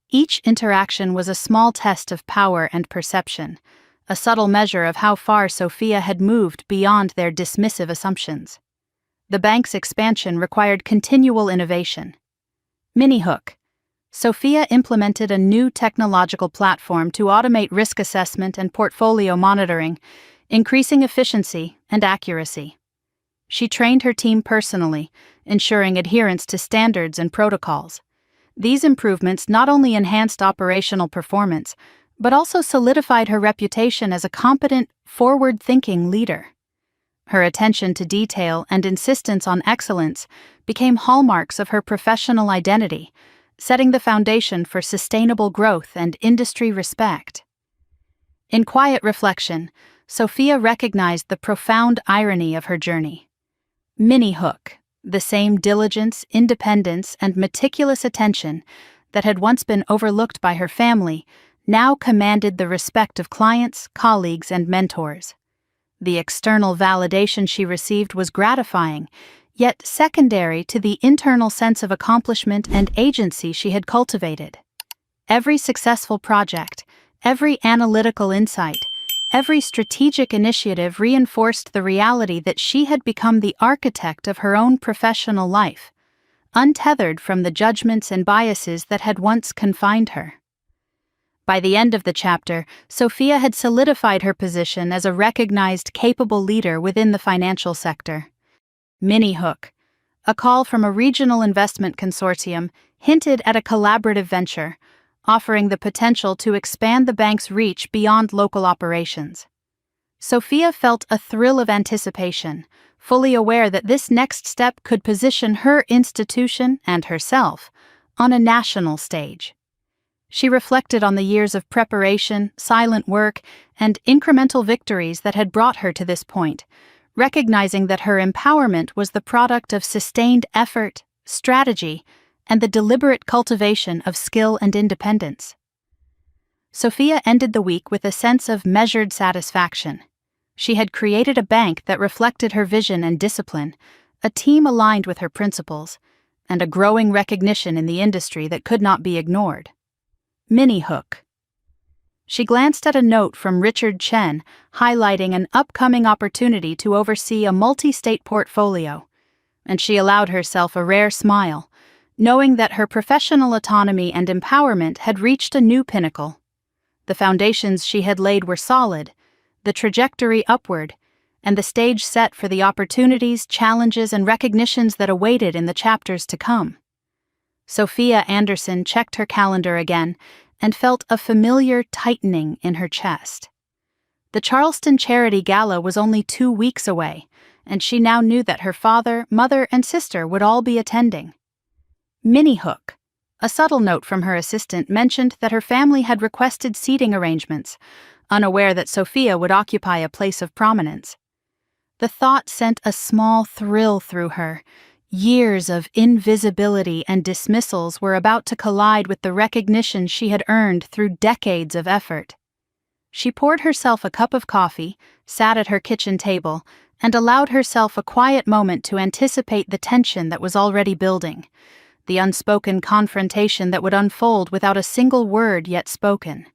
Each interaction was a small test of power and perception, a subtle measure of how far Sophia had moved beyond their dismissive assumptions. The bank's expansion required continual innovation. Mini-hook. Sophia implemented a new technological platform to automate risk assessment and portfolio monitoring, increasing efficiency and accuracy. She trained her team personally, ensuring adherence to standards and protocols. These improvements not only enhanced operational performance, but also solidified her reputation as a competent, forward-thinking leader. Her attention to detail and insistence on excellence became hallmarks of her professional identity, setting the foundation for sustainable growth and industry respect. In quiet reflection, Sophia recognized the profound irony of her journey. Mini-hook, The same diligence, independence, and meticulous attention that had once been overlooked by her family now commanded the respect of clients, colleagues, and mentors. The external validation she received was gratifying, yet secondary to the internal sense of accomplishment and agency she had cultivated. Every successful project, every analytical insight, every strategic initiative reinforced the reality that she had become the architect of her own professional life, untethered from the judgments and biases that had once confined her. By the end of the chapter, Sophia had solidified her position as a recognized, capable leader within the financial sector. Mini Hook, a call from a regional investment consortium, hinted at a collaborative venture, offering the potential to expand the bank's reach beyond local operations. Sophia felt a thrill of anticipation, fully aware that this next step could position her institution and herself on a national stage. She reflected on the years of preparation, silent work, and incremental victories that had brought her to this point, recognizing that her empowerment was the product of sustained effort, strategy, and the deliberate cultivation of skill and independence. Sophia ended the week with a sense of measured satisfaction. She had created a bank that reflected her vision and discipline, a team aligned with her principles, and a growing recognition in the industry that could not be ignored. Mini Hook. She glanced at a note from Richard Chen highlighting an upcoming opportunity to oversee a multi-state portfolio, and she allowed herself a rare smile, knowing that her professional autonomy and empowerment had reached a new pinnacle. The foundations she had laid were solid, the trajectory upward, and the stage set for the opportunities, challenges, and recognitions that awaited in the chapters to come. Sophia Anderson checked her calendar again and felt a familiar tightening in her chest. The Charleston Charity Gala was only 2 weeks away, and she now knew that her father, mother, and sister would all be attending. Mini Hook. A subtle note from her assistant mentioned that her family had requested seating arrangements, unaware that Sophia would occupy a place of prominence. The thought sent a small thrill through her. Years of invisibility and dismissals were about to collide with the recognition she had earned through decades of effort. She poured herself a cup of coffee, sat at her kitchen table, and allowed herself a quiet moment to anticipate the tension that was already building, the unspoken confrontation that would unfold without a single word yet spoken.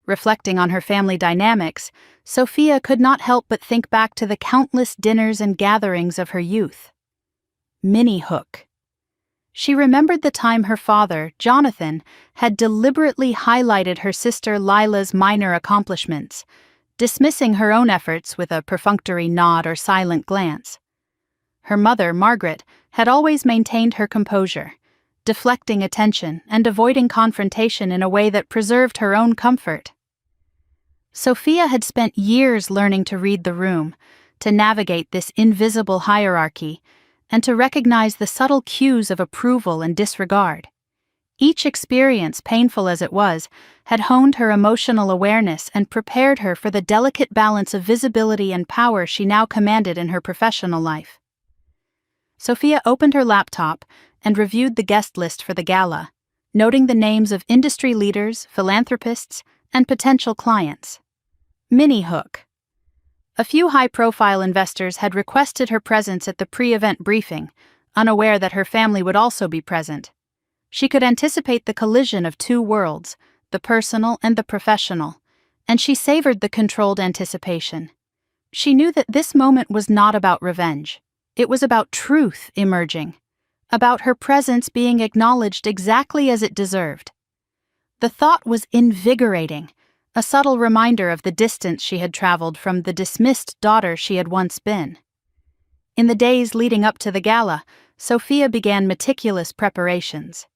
Reflecting on her family dynamics, Sophia could not help but think back to the countless dinners and gatherings of her youth. Mini Hook. She remembered the time her father, Jonathan, had deliberately highlighted her sister Lila's minor accomplishments, dismissing her own efforts with a perfunctory nod or silent glance. Her mother, Margaret, had always maintained her composure, deflecting attention and avoiding confrontation in a way that preserved her own comfort. Sophia had spent years learning to read the room, to navigate this invisible hierarchy, and to recognize the subtle cues of approval and disregard. Each experience, painful as it was, had honed her emotional awareness and prepared her for the delicate balance of visibility and power she now commanded in her professional life. Sophia opened her laptop and reviewed the guest list for the gala, noting the names of industry leaders, philanthropists, and potential clients. Mini Hook. A few high-profile investors had requested her presence at the pre-event briefing, unaware that her family would also be present. She could anticipate the collision of two worlds, the personal and the professional, and she savored the controlled anticipation. She knew that this moment was not about revenge. It was about truth emerging, about her presence being acknowledged exactly as it deserved. The thought was invigorating, a subtle reminder of the distance she had traveled from the dismissed daughter she had once been. In the days leading up to the gala, Sophia began meticulous preparations.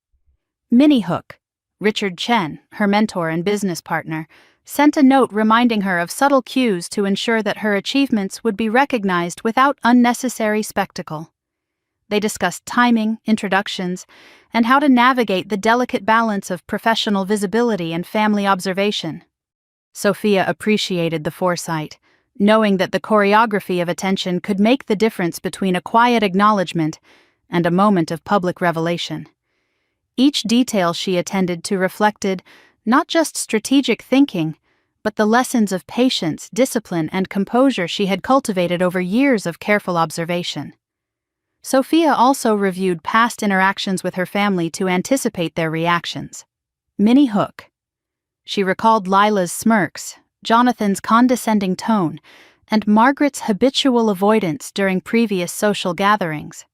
Mini Hook, Richard Chen, her mentor and business partner, sent a note reminding her of subtle cues to ensure that her achievements would be recognized without unnecessary spectacle. They discussed timing, introductions, and how to navigate the delicate balance of professional visibility and family observation. Sophia appreciated the foresight, knowing that the choreography of attention could make the difference between a quiet acknowledgement and a moment of public revelation. Each detail she attended to reflected not just strategic thinking, but the lessons of patience, discipline, and composure she had cultivated over years of careful observation. Sophia also reviewed past interactions with her family to anticipate their reactions. Minnie Hook. She recalled Lila's smirks, Jonathan's condescending tone, and Margaret's habitual avoidance during previous social gatherings.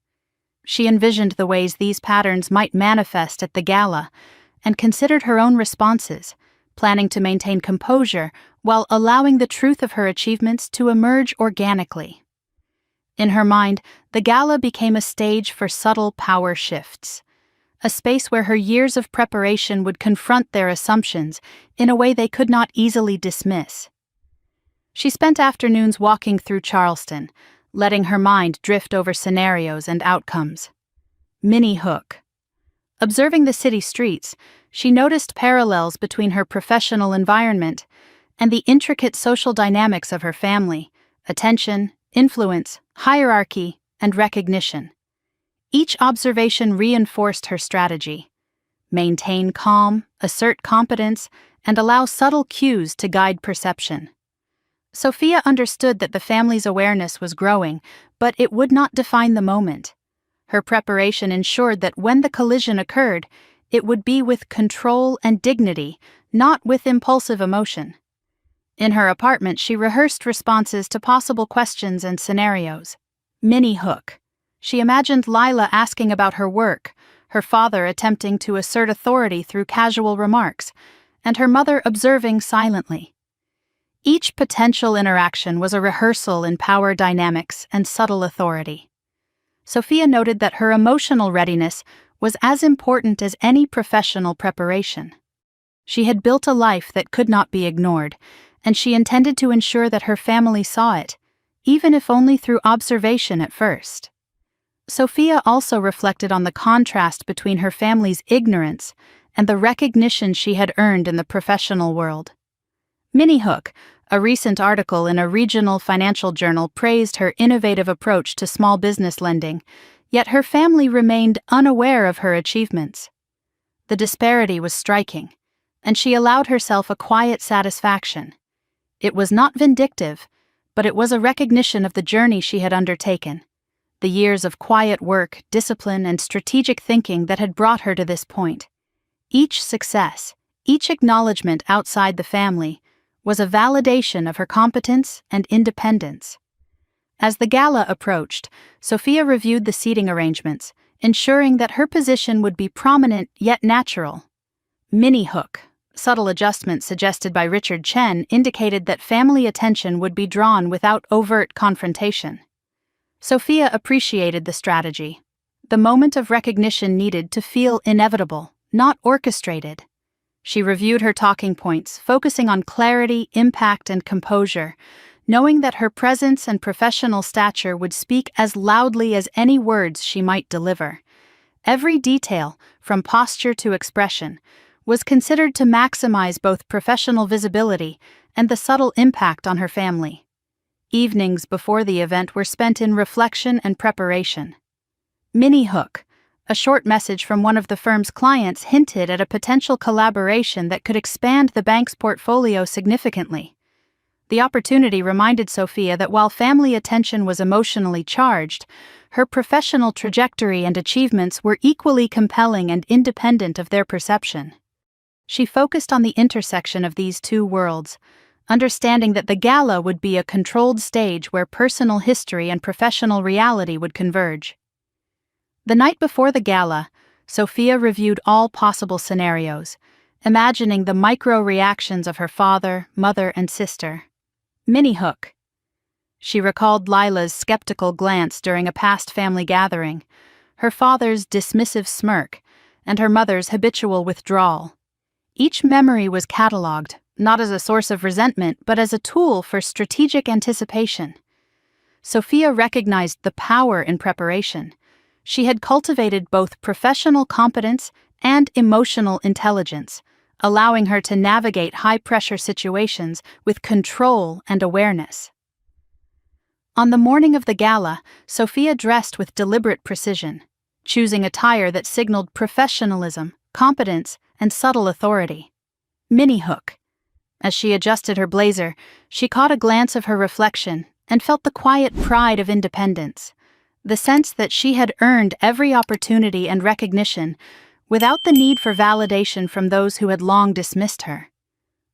She envisioned the ways these patterns might manifest at the gala and considered her own responses, planning to maintain composure while allowing the truth of her achievements to emerge organically. In her mind, the gala became a stage for subtle power shifts, a space where her years of preparation would confront their assumptions in a way they could not easily dismiss. She spent afternoons walking through Charleston, letting her mind drift over scenarios and outcomes. Minnie Hook. Observing the city streets, she noticed parallels between her professional environment and the intricate social dynamics of her family: attention, influence, hierarchy, and recognition. Each observation reinforced her strategy: maintain calm, assert competence, and allow subtle cues to guide perception. Sophia understood that the family's awareness was growing, but it would not define the moment. Her preparation ensured that when the collision occurred, it would be with control and dignity, not with impulsive emotion. In her apartment, she rehearsed responses to possible questions and scenarios. Minnie Hook. She imagined Lila asking about her work, her father attempting to assert authority through casual remarks, and her mother observing silently. Each potential interaction was a rehearsal in power dynamics and subtle authority. Sophia noted that her emotional readiness was as important as any professional preparation. She had built a life that could not be ignored, and she intended to ensure that her family saw it, even if only through observation at first. Sophia also reflected on the contrast between her family's ignorance and the recognition she had earned in the professional world. Minnie Hook, a recent article in a regional financial journal, praised her innovative approach to small business lending, yet her family remained unaware of her achievements. The disparity was striking, and she allowed herself a quiet satisfaction. It was not vindictive, but it was a recognition of the journey she had undertaken, the years of quiet work, discipline, and strategic thinking that had brought her to this point. Each success, each acknowledgement outside the family, was a validation of her competence and independence. As the gala approached, Sophia reviewed the seating arrangements, ensuring that her position would be prominent yet natural. Minnie Hook. Subtle adjustments suggested by Richard Chen indicated that family attention would be drawn without overt confrontation. Sophia appreciated the strategy. The moment of recognition needed to feel inevitable, not orchestrated. She reviewed her talking points, focusing on clarity, impact, and composure, knowing that her presence and professional stature would speak as loudly as any words she might deliver. Every detail, from posture to expression, was considered to maximize both professional visibility and the subtle impact on her family. Evenings before the event were spent in reflection and preparation. Minnie Hook. A short message from one of the firm's clients hinted at a potential collaboration that could expand the bank's portfolio significantly. The opportunity reminded Sophia that while family attention was emotionally charged, her professional trajectory and achievements were equally compelling and independent of their perception. She focused on the intersection of these two worlds, understanding that the gala would be a controlled stage where personal history and professional reality would converge. The night before the gala, Sophia reviewed all possible scenarios, imagining the micro-reactions of her father, mother, and sister. Minnie Hook. She recalled Lila's skeptical glance during a past family gathering, her father's dismissive smirk, and her mother's habitual withdrawal. Each memory was catalogued, not as a source of resentment, but as a tool for strategic anticipation. Sophia recognized the power in preparation. She had cultivated both professional competence and emotional intelligence, allowing her to navigate high-pressure situations with control and awareness. On the morning of the gala, Sophia dressed with deliberate precision, choosing attire that signaled professionalism, competence, and subtle authority. Minnie Hook. As she adjusted her blazer, she caught a glance of her reflection and felt the quiet pride of independence, the sense that she had earned every opportunity and recognition without the need for validation from those who had long dismissed her.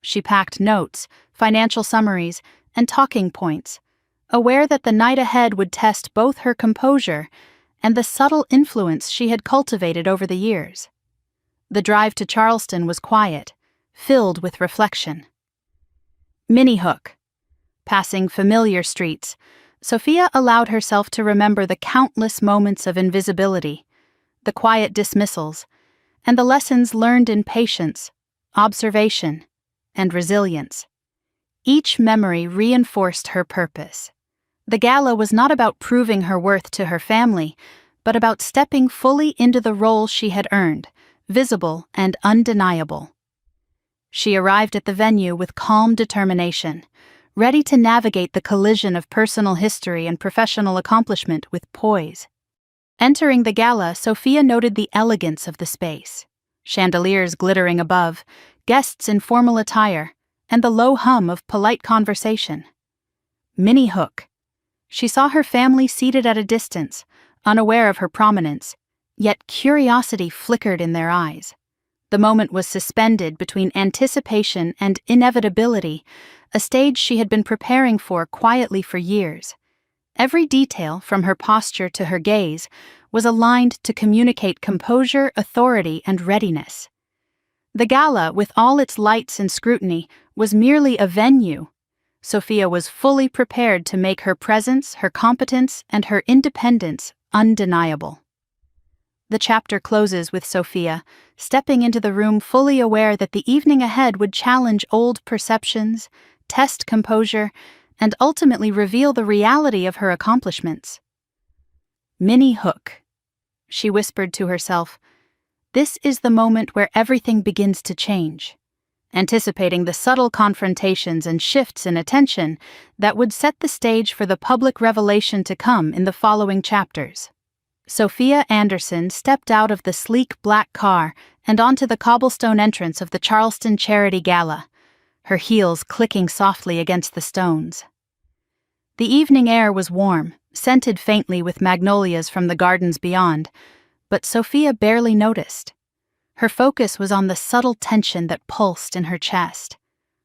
She packed notes, financial summaries, and talking points, aware that the night ahead would test both her composure and the subtle influence she had cultivated over the years. The drive to Charleston was quiet, filled with reflection. Minnie Hook. Passing familiar streets, Sophia allowed herself to remember the countless moments of invisibility, the quiet dismissals, and the lessons learned in patience, observation, and resilience. Each memory reinforced her purpose. The gala was not about proving her worth to her family, but about stepping fully into the role she had earned, visible and undeniable. She arrived at the venue with calm determination, ready to navigate the collision of personal history and professional accomplishment with poise. Entering the gala, Sophia noted the elegance of the space. Chandeliers glittering above, guests in formal attire, and the low hum of polite conversation. Minnie Hook. She saw her family seated at a distance, unaware of her prominence, yet curiosity flickered in their eyes. The moment was suspended between anticipation and inevitability, a stage she had been preparing for quietly for years. Every detail, from her posture to her gaze, was aligned to communicate composure, authority, and readiness. The gala, with all its lights and scrutiny, was merely a venue. Sophia was fully prepared to make her presence, her competence, and her independence undeniable. The chapter closes with Sophia stepping into the room fully aware that the evening ahead would challenge old perceptions, test composure, and ultimately reveal the reality of her accomplishments. Minnie Hook. She whispered to herself, "This is the moment where everything begins to change," anticipating the subtle confrontations and shifts in attention that would set the stage for the public revelation to come in the following chapters. Sophia Anderson stepped out of the sleek black car and onto the cobblestone entrance of the Charleston Charity Gala, her heels clicking softly against the stones. The evening air was warm, scented faintly with magnolias from the gardens beyond, but Sophia barely noticed. Her focus was on the subtle tension that pulsed in her chest.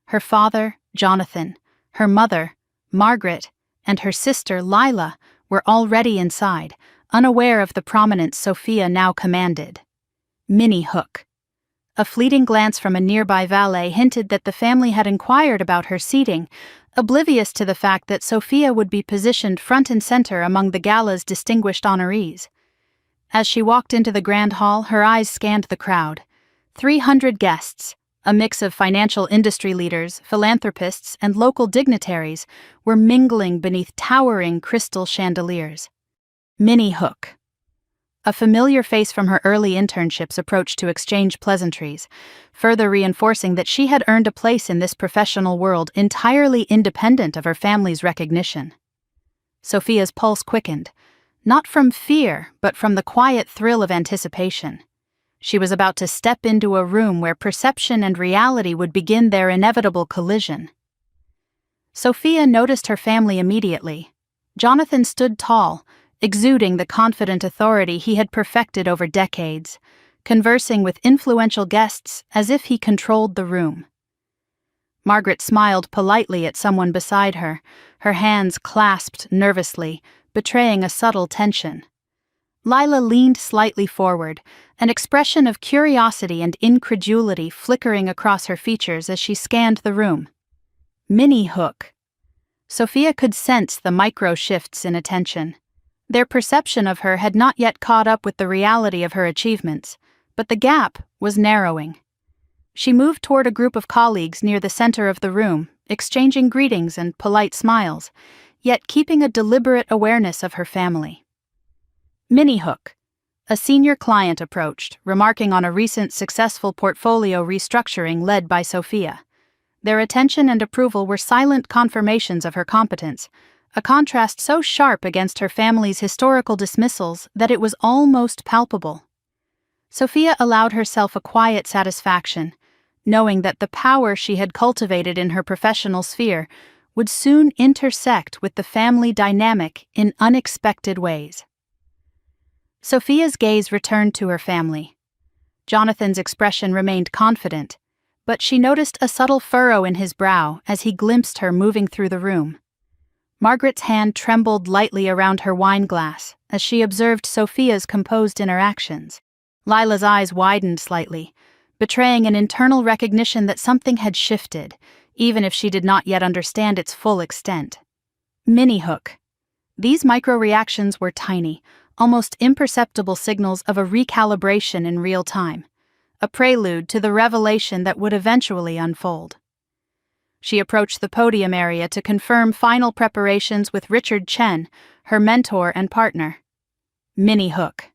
Her father, Jonathan, her mother, Margaret, and her sister, Lila, were already inside, unaware of the prominence Sophia now commanded. Minnie Hook. A fleeting glance from a nearby valet hinted that the family had inquired about her seating, oblivious to the fact that Sophia would be positioned front and center among the gala's distinguished honorees. As she walked into the grand hall, her eyes scanned the crowd. 300 guests, a mix of financial industry leaders, philanthropists, and local dignitaries, were mingling beneath towering crystal chandeliers. Minnie Hook. A familiar face from her early internships approached to exchange pleasantries, further reinforcing that she had earned a place in this professional world entirely independent of her family's recognition. Sophia's pulse quickened, not from fear, but from the quiet thrill of anticipation. She was about to step into a room where perception and reality would begin their inevitable collision. Sophia noticed her family immediately. Jonathan stood tall, exuding the confident authority he had perfected over decades, conversing with influential guests as if he controlled the room. Margaret smiled politely at someone beside her, her hands clasped nervously, betraying a subtle tension. Lila leaned slightly forward, an expression of curiosity and incredulity flickering across her features as she scanned the room. Minnie Hook. Sophia could sense the micro shifts in attention. Their perception of her had not yet caught up with the reality of her achievements, but the gap was narrowing. She moved toward a group of colleagues near the center of the room, exchanging greetings and polite smiles, yet keeping a deliberate awareness of her family. Minnie Hook. A senior client approached, remarking on a recent successful portfolio restructuring led by Sophia. Their attention and approval were silent confirmations of her competence, a contrast so sharp against her family's historical dismissals that it was almost palpable. Sophia allowed herself a quiet satisfaction, knowing that the power she had cultivated in her professional sphere would soon intersect with the family dynamic in unexpected ways. Sophia's gaze returned to her family. Jonathan's expression remained confident, but she noticed a subtle furrow in his brow as he glimpsed her moving through the room. Margaret's hand trembled lightly around her wine glass as she observed Sophia's composed interactions. Lila's eyes widened slightly, betraying an internal recognition that something had shifted, even if she did not yet understand its full extent. Mini hook. These micro-reactions were tiny, almost imperceptible signals of a recalibration in real time, a prelude to the revelation that would eventually unfold. She approached the podium area to confirm final preparations with Richard Chen, her mentor and partner. Mini hook.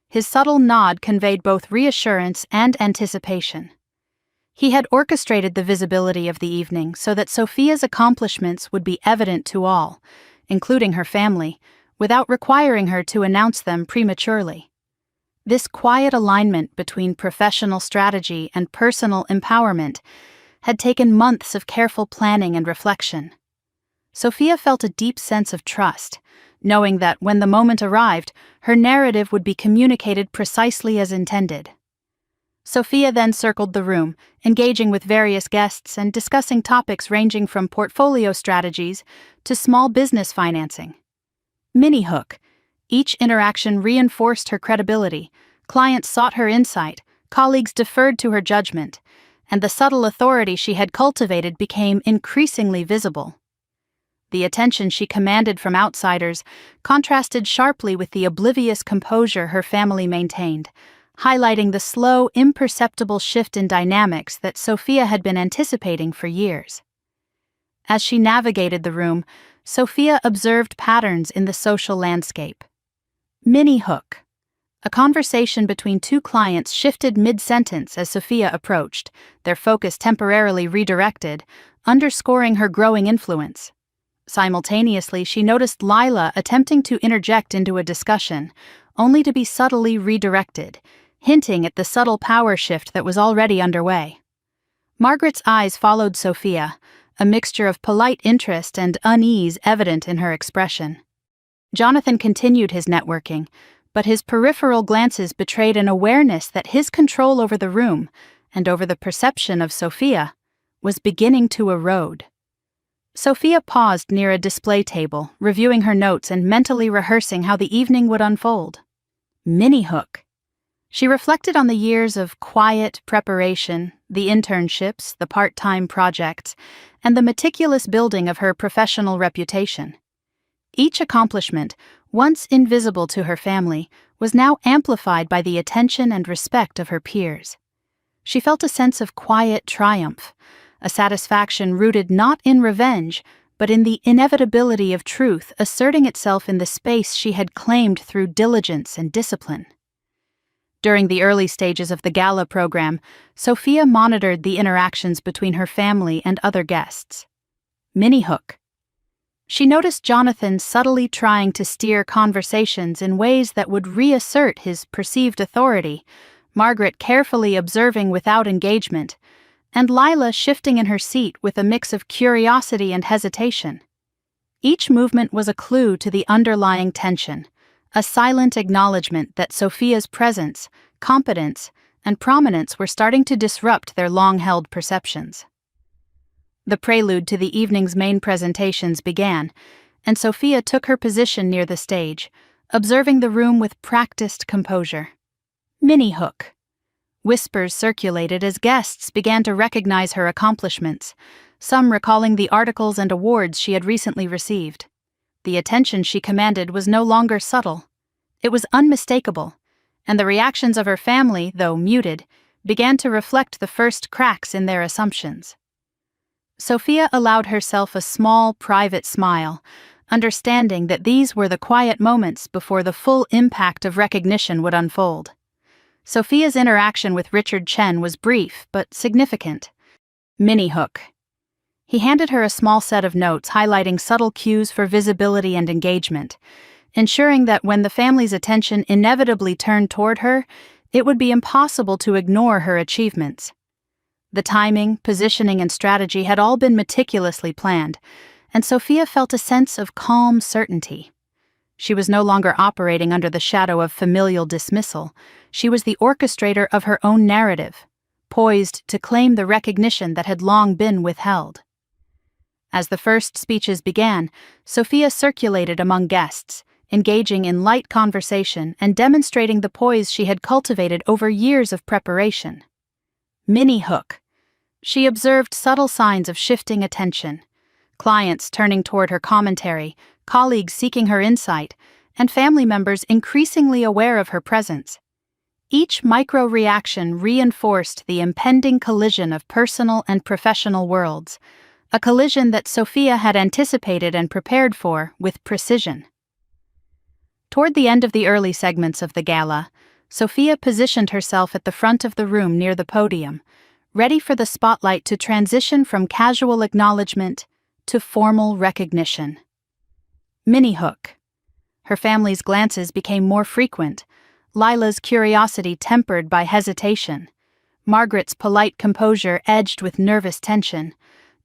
His subtle nod conveyed both reassurance and anticipation. He had orchestrated the visibility of the evening so that Sophia's accomplishments would be evident to all, including her family, without requiring her to announce them prematurely. This quiet alignment between professional strategy and personal empowerment had taken months of careful planning and reflection. Sophia felt a deep sense of trust, knowing that when the moment arrived, her narrative would be communicated precisely as intended. Sophia then circled the room, engaging with various guests and discussing topics ranging from portfolio strategies to small business financing. Mini hook. Each interaction reinforced her credibility. Clients sought her insight, colleagues deferred to her judgment, and the subtle authority she had cultivated became increasingly visible. The attention she commanded from outsiders contrasted sharply with the oblivious composure her family maintained, highlighting the slow, imperceptible shift in dynamics that Sophia had been anticipating for years. As she navigated the room, Sophia observed patterns in the social landscape. Mini hook. A conversation between two clients shifted mid-sentence as Sophia approached, their focus temporarily redirected, underscoring her growing influence. Simultaneously, she noticed Lila attempting to interject into a discussion, only to be subtly redirected, hinting at the subtle power shift that was already underway. Margaret's eyes followed Sophia, a mixture of polite interest and unease evident in her expression. Jonathan continued his networking, but his peripheral glances betrayed an awareness that his control over the room, and over the perception of Sophia, was beginning to erode. Sophia paused near a display table, reviewing her notes and mentally rehearsing how the evening would unfold. Mini hook. She reflected on the years of quiet preparation, the internships, the part-time projects, and the meticulous building of her professional reputation. Each accomplishment, once invisible to her family, was now amplified by the attention and respect of her peers. She felt a sense of quiet triumph, a satisfaction rooted not in revenge, but in the inevitability of truth asserting itself in the space she had claimed through diligence and discipline. During the early stages of the Gala program, Sophia monitored the interactions between her family and other guests. Mini hook. She noticed Jonathan subtly trying to steer conversations in ways that would reassert his perceived authority, Margaret carefully observing without engagement, and Lila shifting in her seat with a mix of curiosity and hesitation. Each movement was a clue to the underlying tension, a silent acknowledgement that Sophia's presence, competence, and prominence were starting to disrupt their long-held perceptions. The prelude to the evening's main presentations began, and Sophia took her position near the stage, observing the room with practiced composure. Mini hook. Whispers circulated as guests began to recognize her accomplishments, some recalling the articles and awards she had recently received. The attention she commanded was no longer subtle. It was unmistakable, and the reactions of her family, though muted, began to reflect the first cracks in their assumptions. Sophia allowed herself a small, private smile, understanding that these were the quiet moments before the full impact of recognition would unfold. Sophia's interaction with Richard Chen was brief but significant. Mini hook. He handed her a small set of notes highlighting subtle cues for visibility and engagement, ensuring that when the family's attention inevitably turned toward her, it would be impossible to ignore her achievements. The timing, positioning, and strategy had all been meticulously planned, and Sophia felt a sense of calm certainty. She was no longer operating under the shadow of familial dismissal. She was the orchestrator of her own narrative, poised to claim the recognition that had long been withheld. As the first speeches began, Sophia circulated among guests, engaging in light conversation and demonstrating the poise she had cultivated over years of preparation. Minnie Hook. She observed subtle signs of shifting attention, clients turning toward her commentary, colleagues seeking her insight, and family members increasingly aware of her presence. Each micro-reaction reinforced the impending collision of personal and professional worlds, a collision that Sophia had anticipated and prepared for with precision. Toward the end of the early segments of the gala, Sophia positioned herself at the front of the room near the podium, ready for the spotlight to transition from casual acknowledgement to formal recognition. Minnie Hook. Her family's glances became more frequent, Lila's curiosity tempered by hesitation, Margaret's polite composure edged with nervous tension,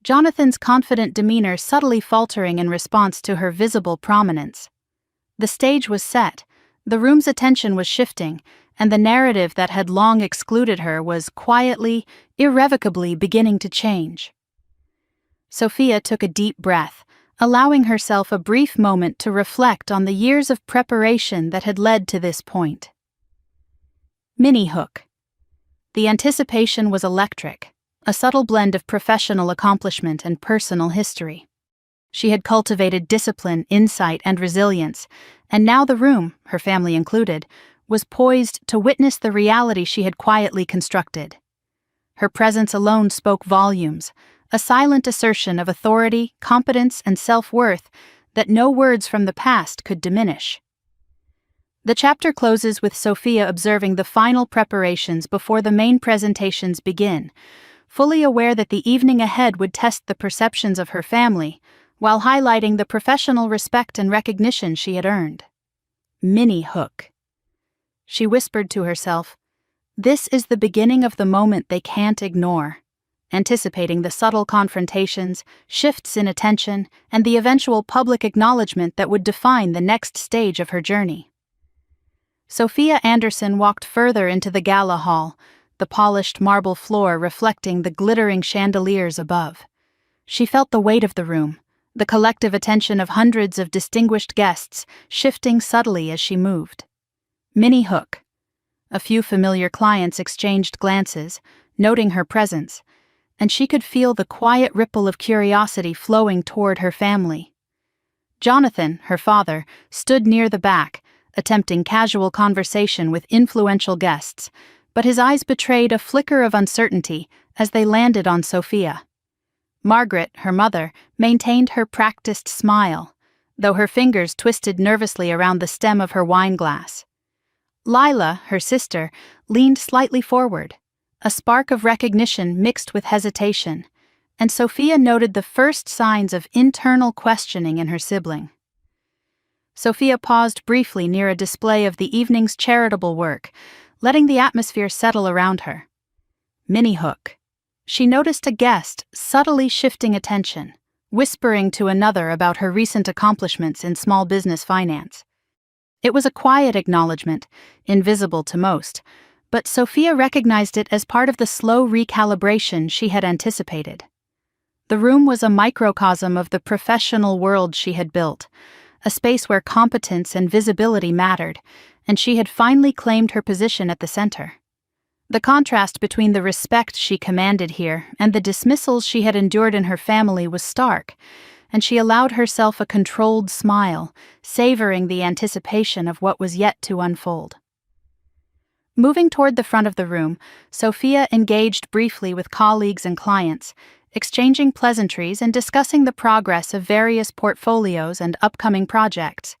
Jonathan's confident demeanor subtly faltering in response to her visible prominence. The stage was set, the room's attention was shifting, and the narrative that had long excluded her was quietly, irrevocably beginning to change. Sophia took a deep breath, allowing herself a brief moment to reflect on the years of preparation that had led to this point. Minnie Hook. The anticipation was electric, a subtle blend of professional accomplishment and personal history. She had cultivated discipline, insight, and resilience, and now the room, her family included, was poised to witness the reality she had quietly constructed. Her presence alone spoke volumes, a silent assertion of authority, competence, and self-worth that no words from the past could diminish. The chapter closes with Sophia observing the final preparations before the main presentations begin, fully aware that the evening ahead would test the perceptions of her family, while highlighting the professional respect and recognition she had earned. Minnie Hook. She whispered to herself, "This is the beginning of the moment they can't ignore," anticipating the subtle confrontations, shifts in attention, and the eventual public acknowledgement that would define the next stage of her journey. Sophia Anderson walked further into the gala hall, the polished marble floor reflecting the glittering chandeliers above. She felt the weight of the room, the collective attention of hundreds of distinguished guests shifting subtly as she moved. Minnie Hook. A few familiar clients exchanged glances, noting her presence, and she could feel the quiet ripple of curiosity flowing toward her family. Jonathan, her father, stood near the back, attempting casual conversation with influential guests, but his eyes betrayed a flicker of uncertainty as they landed on Sophia. Margaret, her mother, maintained her practiced smile, though her fingers twisted nervously around the stem of her wine glass. Lila, her sister, leaned slightly forward, a spark of recognition mixed with hesitation, and Sophia noted the first signs of internal questioning in her sibling. Sophia paused briefly near a display of the evening's charitable work, letting the atmosphere settle around her. Minnie Hook. She noticed a guest subtly shifting attention, whispering to another about her recent accomplishments in small business finance. It was a quiet acknowledgement, invisible to most, but Sophia recognized it as part of the slow recalibration she had anticipated. The room was a microcosm of the professional world she had built, a space where competence and visibility mattered, and she had finally claimed her position at the center. The contrast between the respect she commanded here and the dismissals she had endured in her family was stark, and she allowed herself a controlled smile, savoring the anticipation of what was yet to unfold. Moving toward the front of the room, Sophia engaged briefly with colleagues and clients, exchanging pleasantries and discussing the progress of various portfolios and upcoming projects.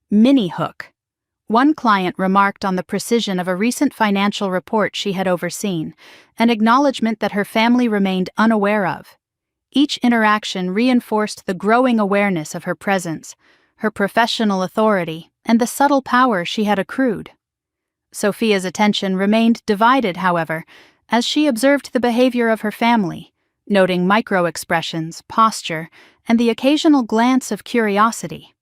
Minnie Hook. One client remarked on the precision of a recent financial report she had overseen, an acknowledgement that her family remained unaware of. Each interaction reinforced the growing awareness of her presence, her professional authority, and the subtle power she had accrued. Sophia's attention remained divided, however, as she observed the behavior of her family, noting micro-expressions, posture, and the occasional glance of curiosity.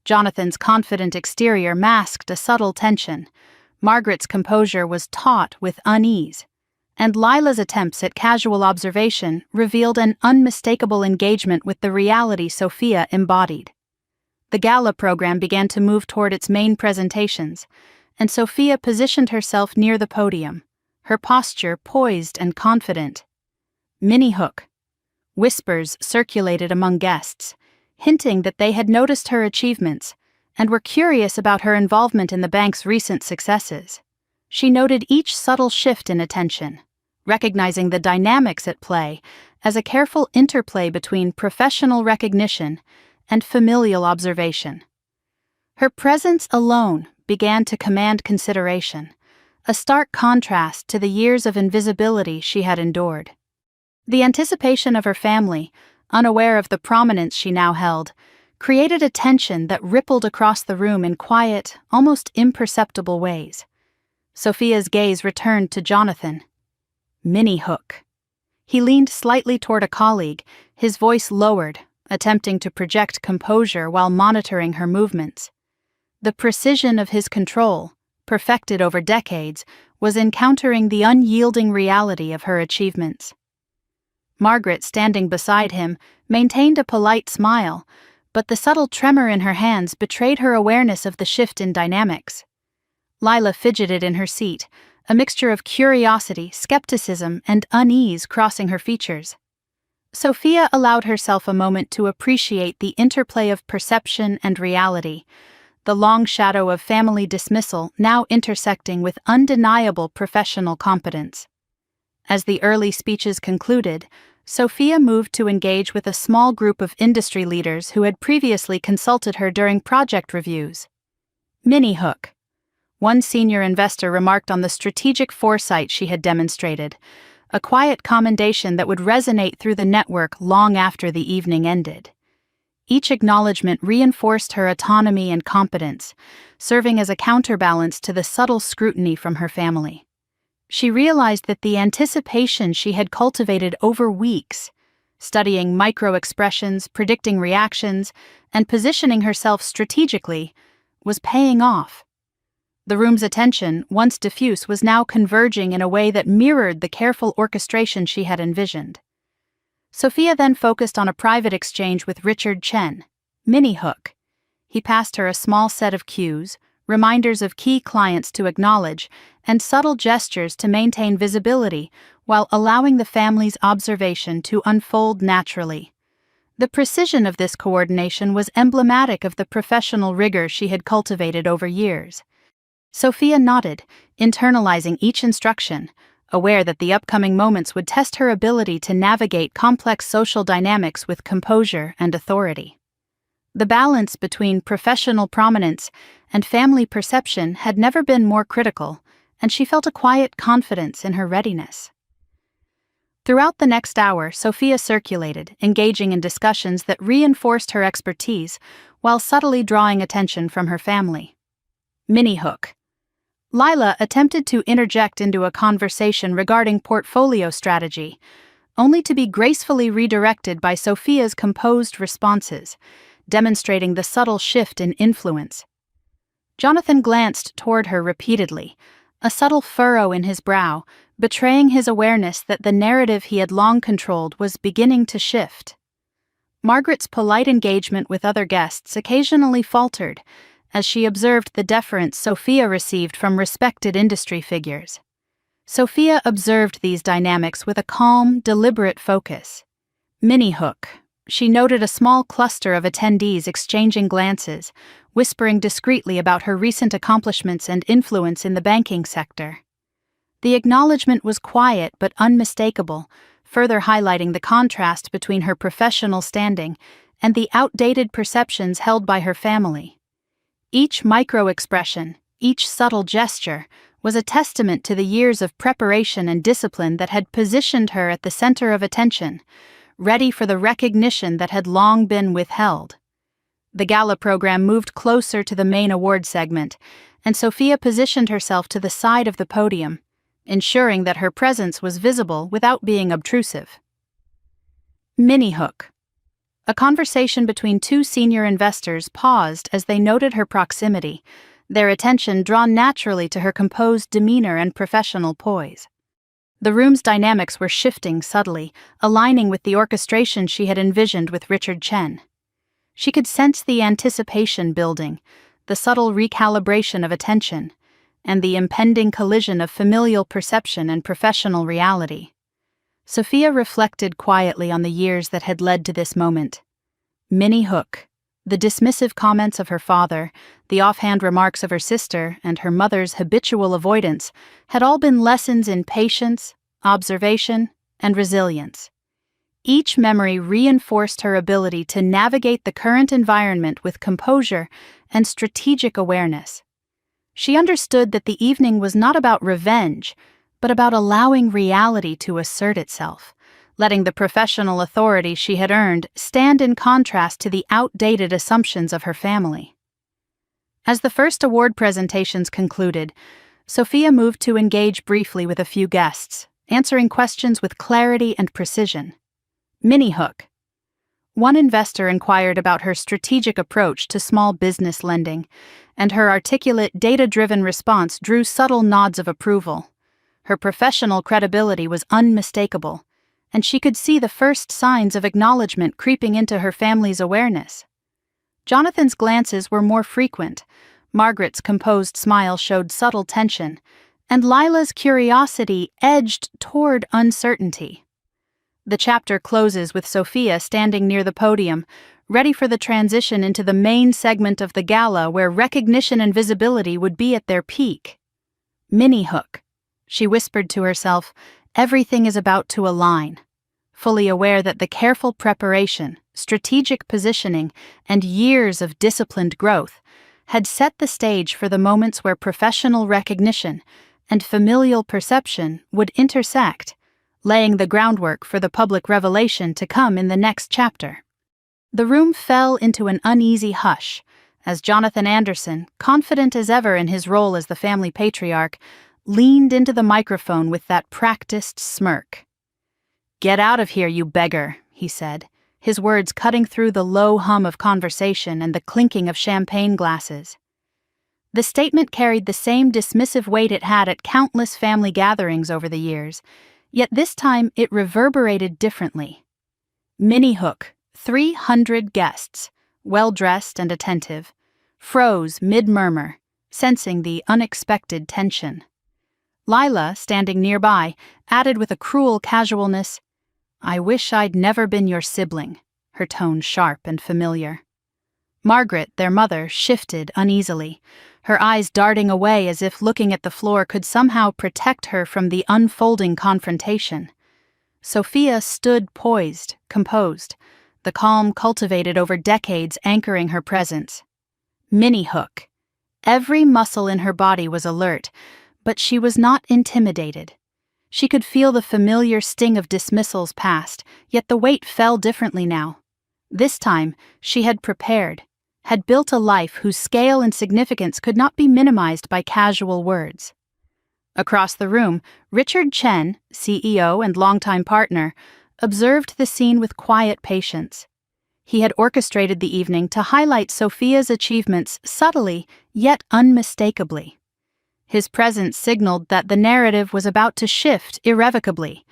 Jonathan's confident exterior masked a subtle tension. Margaret's composure was taut with unease, and Lila's attempts at casual observation revealed an unmistakable engagement with the reality Sophia embodied. The Gala program began to move toward its main presentations, and Sophia positioned herself near the podium, her posture poised and confident. Minnie Hook. Whispers circulated among guests, hinting that they had noticed her achievements and were curious about her involvement in the bank's recent successes. She noted each subtle shift in attention, recognizing the dynamics at play as a careful interplay between professional recognition and familial observation. Her presence alone began to command consideration, a stark contrast to the years of invisibility she had endured. The anticipation of her family, unaware of the prominence she now held, created a tension that rippled across the room in quiet, almost imperceptible ways. Sophia's gaze returned to Jonathan. Minnie Hook. He leaned slightly toward a colleague, his voice lowered, attempting to project composure while monitoring her movements. The precision of his control, perfected over decades, was encountering the unyielding reality of her achievements. Margaret, standing beside him, maintained a polite smile, but the subtle tremor in her hands betrayed her awareness of the shift in dynamics. Lila fidgeted in her seat, a mixture of curiosity, skepticism, and unease crossing her features. Sophia allowed herself a moment to appreciate the interplay of perception and reality, the long shadow of family dismissal now intersecting with undeniable professional competence. As the early speeches concluded, Sophia moved to engage with a small group of industry leaders who had previously consulted her during project reviews. Minnie Hook. One senior investor remarked on the strategic foresight she had demonstrated, a quiet commendation that would resonate through the network long after the evening ended. Each acknowledgement reinforced her autonomy and competence, serving as a counterbalance to the subtle scrutiny from her family. She realized that the anticipation she had cultivated over weeks, studying micro-expressions, predicting reactions, and positioning herself strategically, was paying off. The room's attention, once diffuse, was now converging in a way that mirrored the careful orchestration she had envisioned. Sophia then focused on a private exchange with Richard Chen, Minnie Hook. He passed her a small set of cues, reminders of key clients to acknowledge, and subtle gestures to maintain visibility while allowing the family's observation to unfold naturally. The precision of this coordination was emblematic of the professional rigor she had cultivated over years. Sophia nodded, internalizing each instruction, aware that the upcoming moments would test her ability to navigate complex social dynamics with composure and authority. The balance between professional prominence and family perception had never been more critical, and she felt a quiet confidence in her readiness. Throughout the next hour, Sophia circulated, engaging in discussions that reinforced her expertise while subtly drawing attention from her family. Minnie Hook. Lila attempted to interject into a conversation regarding portfolio strategy, only to be gracefully redirected by Sophia's composed responses, demonstrating the subtle shift in influence. Jonathan glanced toward her repeatedly, a subtle furrow in his brow, betraying his awareness that the narrative he had long controlled was beginning to shift. Margaret's polite engagement with other guests occasionally faltered, as she observed the deference Sophia received from respected industry figures. Sophia observed these dynamics with a calm, deliberate focus. Minnie Hook. She noted a small cluster of attendees exchanging glances, whispering discreetly about her recent accomplishments and influence in the banking sector. The acknowledgement was quiet but unmistakable, further highlighting the contrast between her professional standing and the outdated perceptions held by her family. Each micro-expression, each subtle gesture, was a testament to the years of preparation and discipline that had positioned her at the center of attention, ready for the recognition that had long been withheld. The gala program moved closer to the main award segment, and Sophia positioned herself to the side of the podium, ensuring that her presence was visible without being obtrusive. Mini-hook. A conversation between two senior investors paused as they noted her proximity, their attention drawn naturally to her composed demeanor and professional poise. The room's dynamics were shifting subtly, aligning with the orchestration she had envisioned with Richard Chen. She could sense the anticipation building, the subtle recalibration of attention, and the impending collision of familial perception and professional reality. Sophia reflected quietly on the years that had led to this moment. Mini-hook. The dismissive comments of her father, the offhand remarks of her sister, and her mother's habitual avoidance had all been lessons in patience, observation, and resilience. Each memory reinforced her ability to navigate the current environment with composure and strategic awareness. She understood that the evening was not about revenge, but about allowing reality to assert itself, letting the professional authority she had earned stand in contrast to the outdated assumptions of her family. As the first award presentations concluded, Sophia moved to engage briefly with a few guests, answering questions with clarity and precision. Mini-hook. One investor inquired about her strategic approach to small business lending, and her articulate, data-driven response drew subtle nods of approval. Her professional credibility was unmistakable, and she could see the first signs of acknowledgement creeping into her family's awareness. Jonathan's glances were more frequent, Margaret's composed smile showed subtle tension, and Lila's curiosity edged toward uncertainty. The chapter closes with Sophia standing near the podium, ready for the transition into the main segment of the gala where recognition and visibility would be at their peak. Mini-hook. She whispered to herself, everything is about to align, fully aware that the careful preparation, strategic positioning, and years of disciplined growth had set the stage for the moments where professional recognition and familial perception would intersect, laying the groundwork for the public revelation to come in the next chapter. The room fell into an uneasy hush as Jonathan Anderson, confident as ever in his role as the family patriarch, leaned into the microphone with that practiced smirk. "Get out of here, you beggar," he said, his words cutting through the low hum of conversation and the clinking of champagne glasses. The statement carried the same dismissive weight it had at countless family gatherings over the years, yet this time it reverberated differently. Mini-hook, 300 guests, well-dressed and attentive, froze mid-murmur, sensing the unexpected tension. Lila, standing nearby, added with a cruel casualness, "I wish I'd never been your sibling," her tone sharp and familiar. Margaret, their mother, shifted uneasily, her eyes darting away as if looking at the floor could somehow protect her from the unfolding confrontation. Sophia stood poised, composed, the calm cultivated over decades anchoring her presence. Mini-hook. Every muscle in her body was alert, but she was not intimidated. She could feel the familiar sting of dismissals past, yet the weight fell differently now. This time, she had prepared, had built a life whose scale and significance could not be minimized by casual words. Across the room, Richard Chen, CEO and longtime partner, observed the scene with quiet patience. He had orchestrated the evening to highlight Sophia's achievements subtly, yet unmistakably. His presence signaled that the narrative was about to shift irrevocably,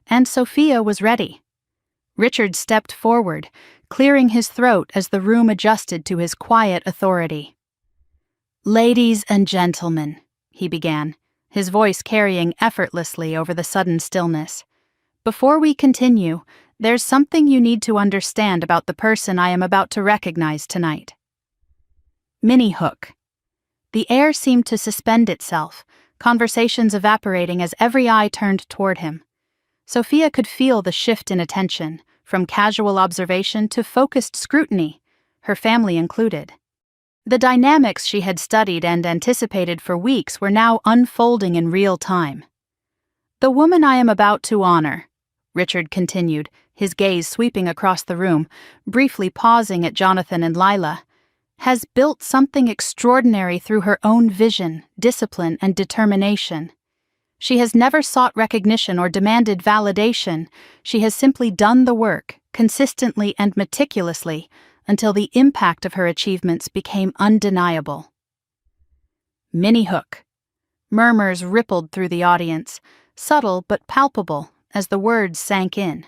and Sophia was ready. Richard stepped forward, clearing his throat as the room adjusted to his quiet authority. "Ladies and gentlemen," he began, his voice carrying effortlessly over the sudden stillness. "Before we continue, there's something you need to understand about the person I am about to recognize tonight." Mini-hook. The air seemed to suspend itself, conversations evaporating as every eye turned toward him. Sophia could feel the shift in attention, from casual observation to focused scrutiny, her family included. The dynamics she had studied and anticipated for weeks were now unfolding in real time. "The woman I am about to honor," Richard continued, his gaze sweeping across the room, briefly pausing at Jonathan and Lila, has built something extraordinary through her own vision, discipline, and determination. She has never sought recognition or demanded validation. She has simply done the work, consistently and meticulously, until the impact of her achievements became undeniable. Mini hook. Murmurs rippled through the audience, subtle but palpable, as the words sank in.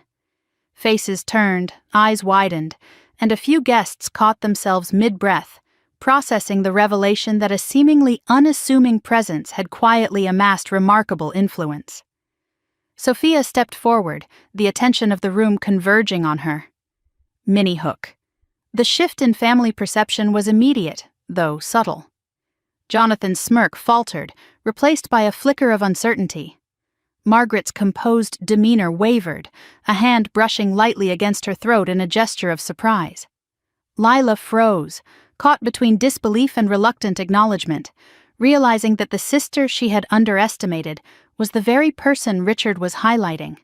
Faces turned, eyes widened, and a few guests caught themselves mid-breath, processing the revelation that a seemingly unassuming presence had quietly amassed remarkable influence. Sophia stepped forward, the attention of the room converging on her. Mini hook. The shift in family perception was immediate, though subtle. Jonathan's smirk faltered, replaced by a flicker of uncertainty. Margaret's composed demeanor wavered, a hand brushing lightly against her throat in a gesture of surprise. Lila froze, caught between disbelief and reluctant acknowledgement, realizing that the sister she had underestimated was the very person Richard was highlighting.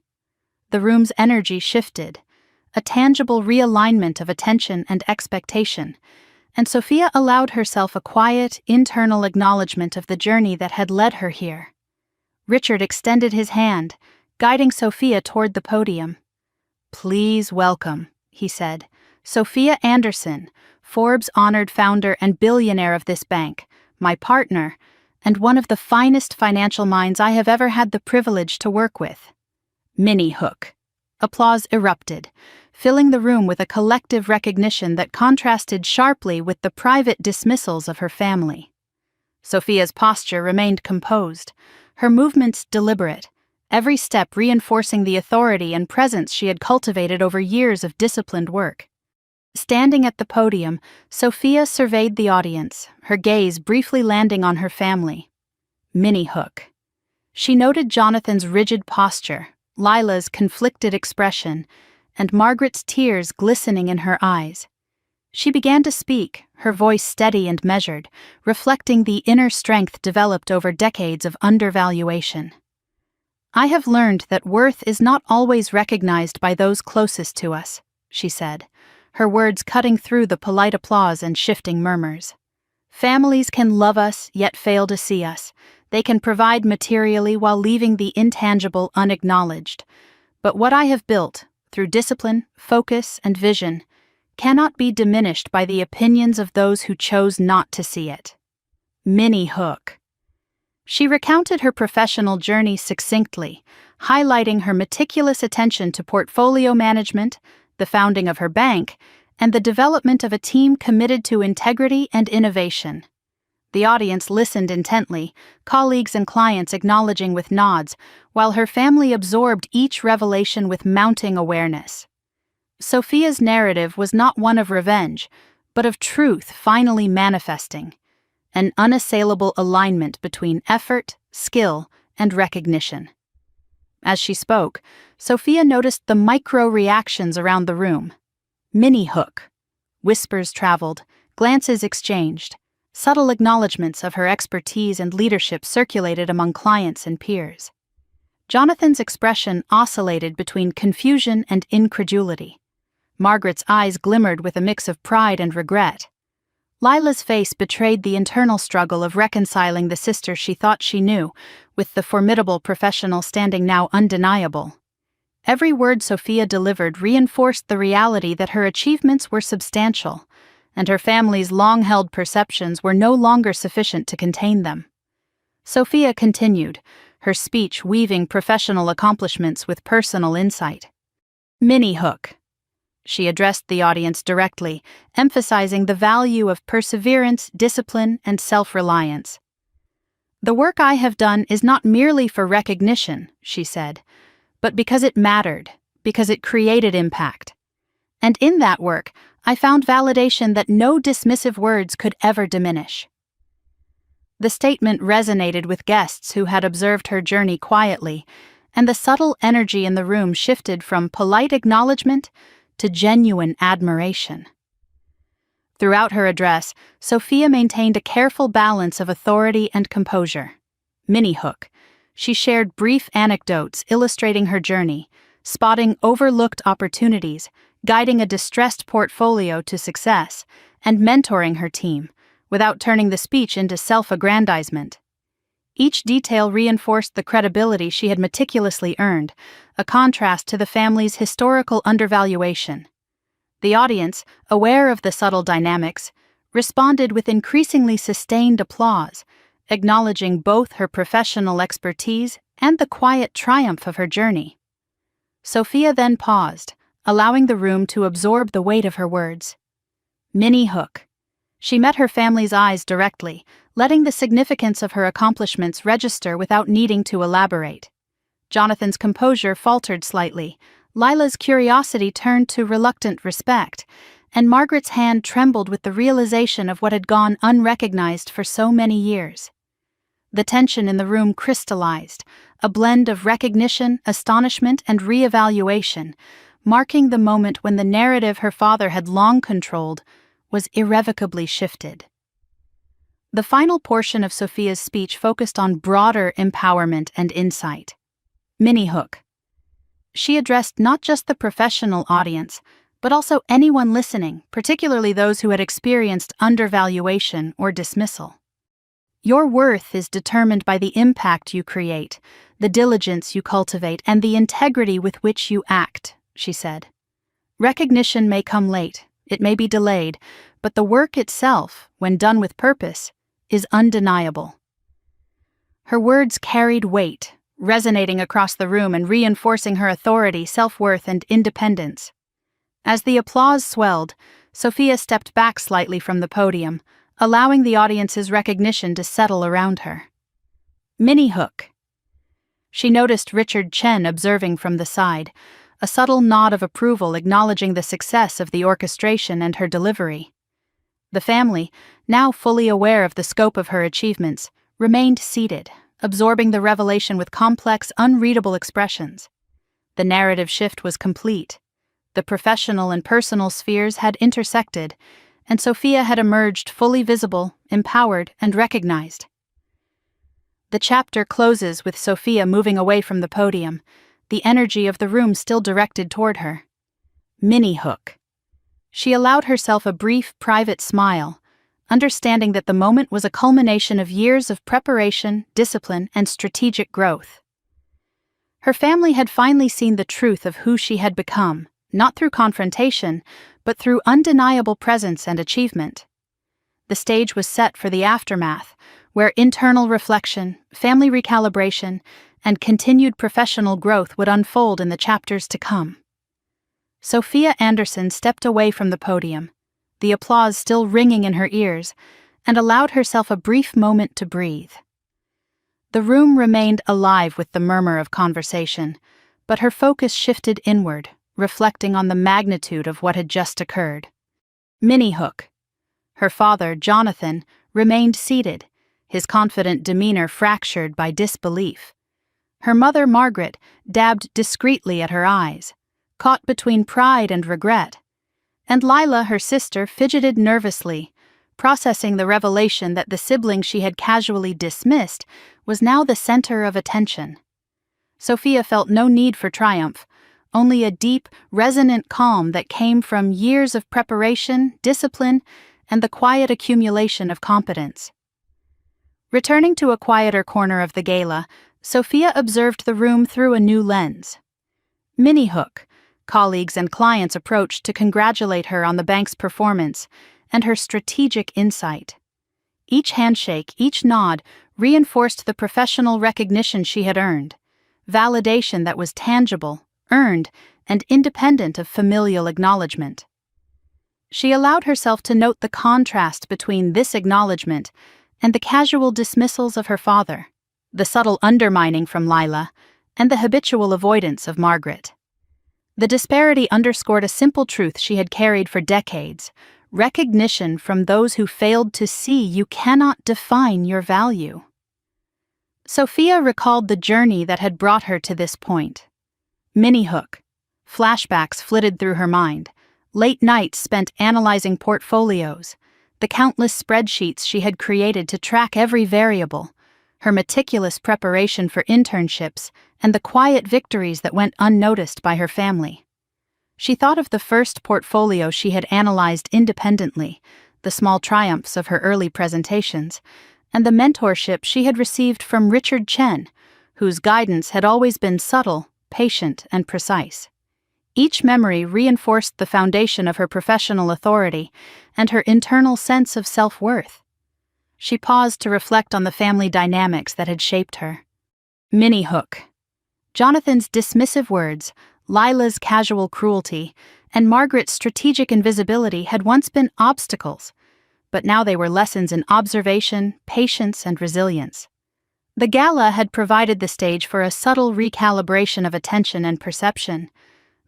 The room's energy shifted, a tangible realignment of attention and expectation, and Sophia allowed herself a quiet, internal acknowledgement of the journey that had led her here. Richard extended his hand, guiding Sophia toward the podium. "Please welcome," he said, "Sophia Anderson, Forbes-honored founder and billionaire of this bank, my partner, and one of the finest financial minds I have ever had the privilege to work with." Mini hook. Applause erupted, filling the room with a collective recognition that contrasted sharply with the private dismissals of her family. Sophia's posture remained composed, her movements deliberate, every step reinforcing the authority and presence she had cultivated over years of disciplined work. Standing at the podium, Sophia surveyed the audience, her gaze briefly landing on her family. Mini hook. She noted Jonathan's rigid posture, Lila's conflicted expression, and Margaret's tears glistening in her eyes. She began to speak, her voice steady and measured, reflecting the inner strength developed over decades of undervaluation. "I have learned that worth is not always recognized by those closest to us," she said, her words cutting through the polite applause and shifting murmurs. "Families can love us yet fail to see us. They can provide materially while leaving the intangible unacknowledged. But what I have built, through discipline, focus, and vision, cannot be diminished by the opinions of those who chose not to see it." Mini hook. She recounted her professional journey succinctly, highlighting her meticulous attention to portfolio management, the founding of her bank, and the development of a team committed to integrity and innovation. The audience listened intently, colleagues and clients acknowledging with nods, while her family absorbed each revelation with mounting awareness. Sophia's narrative was not one of revenge, but of truth finally manifesting, an unassailable alignment between effort, skill, and recognition. As she spoke, Sophia noticed the micro-reactions around the room. Mini hook. Whispers traveled, glances exchanged, subtle acknowledgments of her expertise and leadership circulated among clients and peers. Jonathan's expression oscillated between confusion and incredulity. Margaret's eyes glimmered with a mix of pride and regret. Lila's face betrayed the internal struggle of reconciling the sister she thought she knew, with the formidable professional standing now undeniable. Every word Sophia delivered reinforced the reality that her achievements were substantial, and her family's long-held perceptions were no longer sufficient to contain them. Sophia continued, her speech weaving professional accomplishments with personal insight. Mini hook. She addressed the audience directly, emphasizing the value of perseverance, discipline, and self-reliance. "The work I have done is not merely for recognition," she said, "but because it mattered, because it created impact. And in that work, I found validation that no dismissive words could ever diminish." The statement resonated with guests who had observed her journey quietly, and the subtle energy in the room shifted from polite acknowledgement to genuine admiration. Throughout her address, Sophia maintained a careful balance of authority and composure. Mini hook. She shared brief anecdotes illustrating her journey, spotting overlooked opportunities, guiding a distressed portfolio to success, and mentoring her team, without turning the speech into self-aggrandizement. Each detail reinforced the credibility she had meticulously earned, a contrast to the family's historical undervaluation. The audience, aware of the subtle dynamics, responded with increasingly sustained applause, acknowledging both her professional expertise and the quiet triumph of her journey. Sophia then paused, allowing the room to absorb the weight of her words. Minnie Hook. She met her family's eyes directly, letting the significance of her accomplishments register without needing to elaborate. Jonathan's composure faltered slightly, Lila's curiosity turned to reluctant respect, and Margaret's hand trembled with the realization of what had gone unrecognized for so many years. The tension in the room crystallized, a blend of recognition, astonishment, and re-evaluation, marking the moment when the narrative her father had long controlled was irrevocably shifted. The final portion of Sophia's speech focused on broader empowerment and insight. Minnie Hook. She addressed not just the professional audience, but also anyone listening, particularly those who had experienced undervaluation or dismissal. Your worth is determined by the impact you create, the diligence you cultivate, and the integrity with which you act, she said. Recognition may come late, it may be delayed, but the work itself, when done with purpose, is undeniable. Her words carried weight, resonating across the room and reinforcing her authority, self-worth, and independence. As the applause swelled, Sophia stepped back slightly from the podium, allowing the audience's recognition to settle around her. Minnie Hook. She noticed Richard Chen observing from the side, a subtle nod of approval acknowledging the success of the orchestration and her delivery. The family, now fully aware of the scope of her achievements, remained seated, absorbing the revelation with complex, unreadable expressions. The narrative shift was complete. The professional and personal spheres had intersected, and Sophia had emerged fully visible, empowered, and recognized. The chapter closes with Sophia moving away from the podium, the energy of the room still directed toward her. Minnie Hook. She allowed herself a brief, private smile, understanding that the moment was a culmination of years of preparation, discipline, and strategic growth. Her family had finally seen the truth of who she had become, not through confrontation, but through undeniable presence and achievement. The stage was set for the aftermath, where internal reflection, family recalibration, and continued professional growth would unfold in the chapters to come. Sophia Anderson stepped away from the podium, the applause still ringing in her ears, and allowed herself a brief moment to breathe. The room remained alive with the murmur of conversation, but her focus shifted inward, reflecting on the magnitude of what had just occurred. Minnie Hook. Her father, Jonathan, remained seated, his confident demeanor fractured by disbelief. Her mother, Margaret, dabbed discreetly at her eyes, caught between pride and regret. And Lila, her sister, fidgeted nervously, processing the revelation that the sibling she had casually dismissed was now the center of attention. Sophia felt no need for triumph, only a deep, resonant calm that came from years of preparation, discipline, and the quiet accumulation of competence. Returning to a quieter corner of the gala, Sophia observed the room through a new lens. Minnie Hook. Colleagues and clients approached to congratulate her on the bank's performance and her strategic insight. Each handshake, each nod, reinforced the professional recognition she had earned, validation that was tangible, earned, and independent of familial acknowledgement. She allowed herself to note the contrast between this acknowledgement and the casual dismissals of her father, the subtle undermining from Lila, and the habitual avoidance of Margaret. The disparity underscored a simple truth she had carried for decades: recognition from those who failed to see you cannot define your value. Sophia recalled the journey that had brought her to this point. Minnie Hook. Flashbacks flitted through her mind, late nights spent analyzing portfolios, the countless spreadsheets she had created to track every variable, her meticulous preparation for internships, and the quiet victories that went unnoticed by her family. She thought of the first portfolio she had analyzed independently, the small triumphs of her early presentations, and the mentorship she had received from Richard Chen, whose guidance had always been subtle, patient, and precise. Each memory reinforced the foundation of her professional authority and her internal sense of self-worth. She paused to reflect on the family dynamics that had shaped her. Minnie Hook. Jonathan's dismissive words, Lila's casual cruelty, and Margaret's strategic invisibility had once been obstacles, but now they were lessons in observation, patience, and resilience. The gala had provided the stage for a subtle recalibration of attention and perception,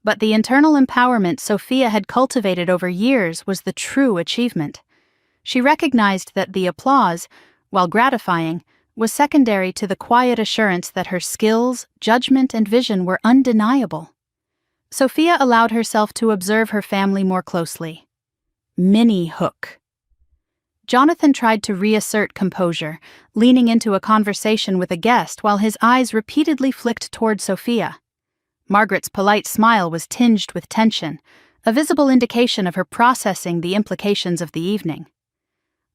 but the internal empowerment Sophia had cultivated over years was the true achievement. She recognized that the applause, while gratifying, was secondary to the quiet assurance that her skills, judgment, and vision were undeniable. Sophia allowed herself to observe her family more closely. Minnie Hook. Jonathan tried to reassert composure, leaning into a conversation with a guest while his eyes repeatedly flicked toward Sophia. Margaret's polite smile was tinged with tension, a visible indication of her processing the implications of the evening.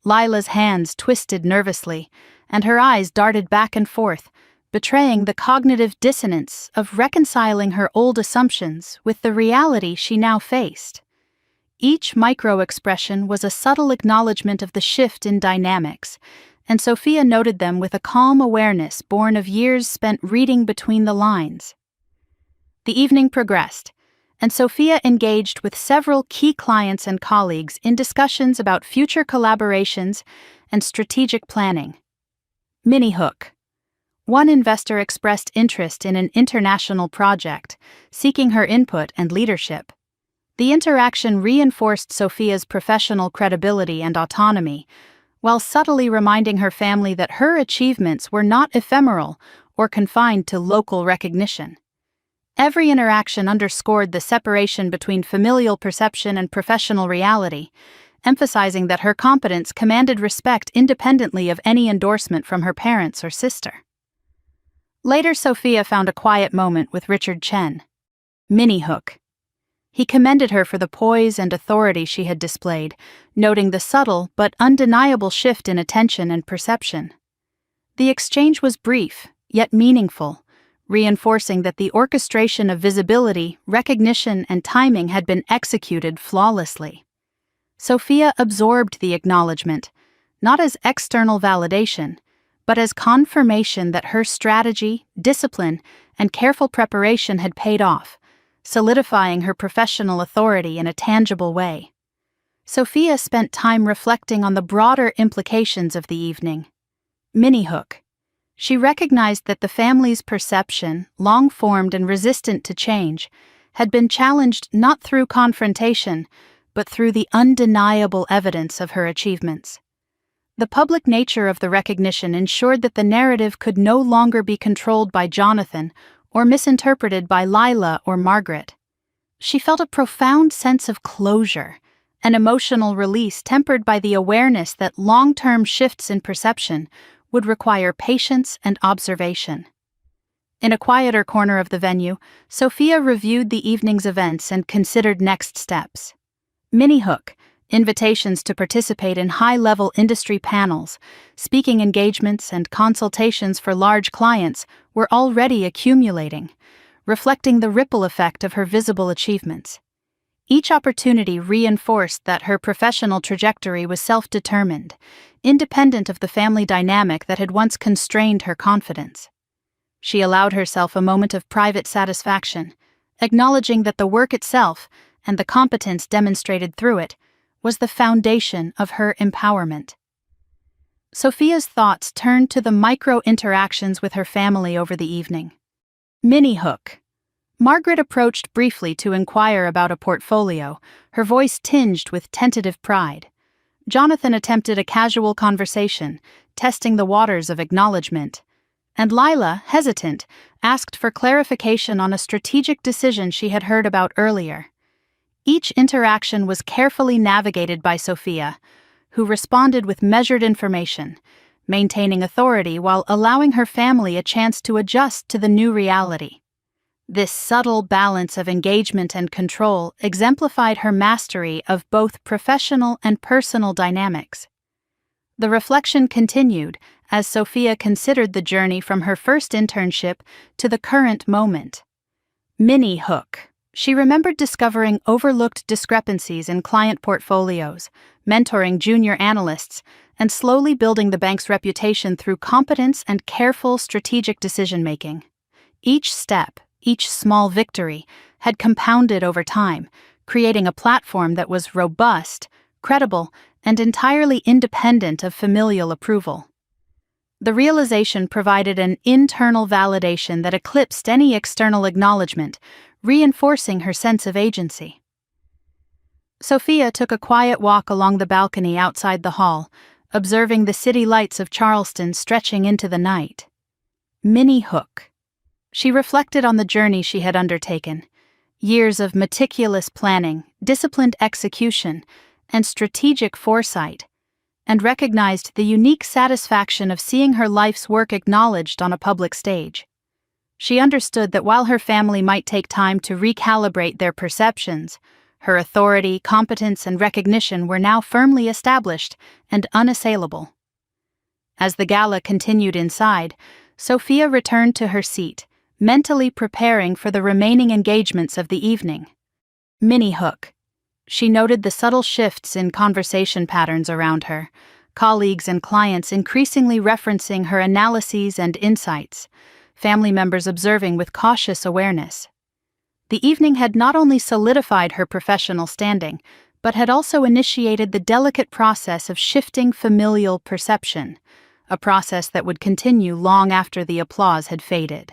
Lila's hands twisted nervously, and her eyes darted back and forth, betraying the cognitive dissonance of reconciling her old assumptions with the reality she now faced. Each micro-expression was a subtle acknowledgement of the shift in dynamics, and Sophia noted them with a calm awareness born of years spent reading between the lines. The evening progressed, and Sophia engaged with several key clients and colleagues in discussions about future collaborations and strategic planning. Minnie Hook. One investor expressed interest in an international project, seeking her input and leadership. The interaction reinforced Sophia's professional credibility and autonomy, while subtly reminding her family that her achievements were not ephemeral or confined to local recognition. Every interaction underscored the separation between familial perception and professional reality, emphasizing that her competence commanded respect independently of any endorsement from her parents or sister. Later, Sophia found a quiet moment with Richard Chen. Minnie Hook. He commended her for the poise and authority she had displayed, noting the subtle but undeniable shift in attention and perception. The exchange was brief, yet meaningful, reinforcing that the orchestration of visibility, recognition, and timing had been executed flawlessly. Sophia absorbed the acknowledgement, not as external validation, but as confirmation that her strategy, discipline, and careful preparation had paid off, solidifying her professional authority in a tangible way. Sophia spent time reflecting on the broader implications of the evening. Minnie Hook. She recognized that the family's perception, long-formed and resistant to change, had been challenged not through confrontation, but through the undeniable evidence of her achievements. The public nature of the recognition ensured that the narrative could no longer be controlled by Jonathan or misinterpreted by Lila or Margaret. She felt a profound sense of closure, an emotional release tempered by the awareness that long-term shifts in perception would require patience and observation. In a quieter corner of the venue, Sophia reviewed the evening's events and considered next steps. Minnie Hook. Invitations to participate in high-level industry panels, speaking engagements, and consultations for large clients were already accumulating, reflecting the ripple effect of her visible achievements. Each opportunity reinforced that her professional trajectory was self-determined, independent of the family dynamic that had once constrained her confidence. She allowed herself a moment of private satisfaction, acknowledging that the work itself, and the competence demonstrated through it, was the foundation of her empowerment. Sophia's thoughts turned to the micro-interactions with her family over the evening. Minnie Hook. Margaret approached briefly to inquire about a portfolio, her voice tinged with tentative pride. Jonathan attempted a casual conversation, testing the waters of acknowledgement. And Lila, hesitant, asked for clarification on a strategic decision she had heard about earlier. Each interaction was carefully navigated by Sophia, who responded with measured information, maintaining authority while allowing her family a chance to adjust to the new reality. This subtle balance of engagement and control exemplified her mastery of both professional and personal dynamics. The reflection continued as Sophia considered the journey from her first internship to the current moment. Minnie Hook. She remembered discovering overlooked discrepancies in client portfolios, mentoring junior analysts, and slowly building the bank's reputation through competence and careful strategic decision-making. Each step, each small victory, had compounded over time, creating a platform that was robust, credible, and entirely independent of familial approval. The realization provided an internal validation that eclipsed any external acknowledgement, reinforcing her sense of agency. Sophia took a quiet walk along the balcony outside the hall, observing the city lights of Charleston stretching into the night. Minnie Hook. She reflected on the journey she had undertaken, years of meticulous planning, disciplined execution, and strategic foresight, and recognized the unique satisfaction of seeing her life's work acknowledged on a public stage. She understood that while her family might take time to recalibrate their perceptions, her authority, competence, and recognition were now firmly established and unassailable. As the gala continued inside, Sophia returned to her seat, mentally preparing for the remaining engagements of the evening. Minnie Hook. She noted the subtle shifts in conversation patterns around her, colleagues and clients increasingly referencing her analyses and insights, family members observing with cautious awareness. The evening had not only solidified her professional standing, but had also initiated the delicate process of shifting familial perception, a process that would continue long after the applause had faded.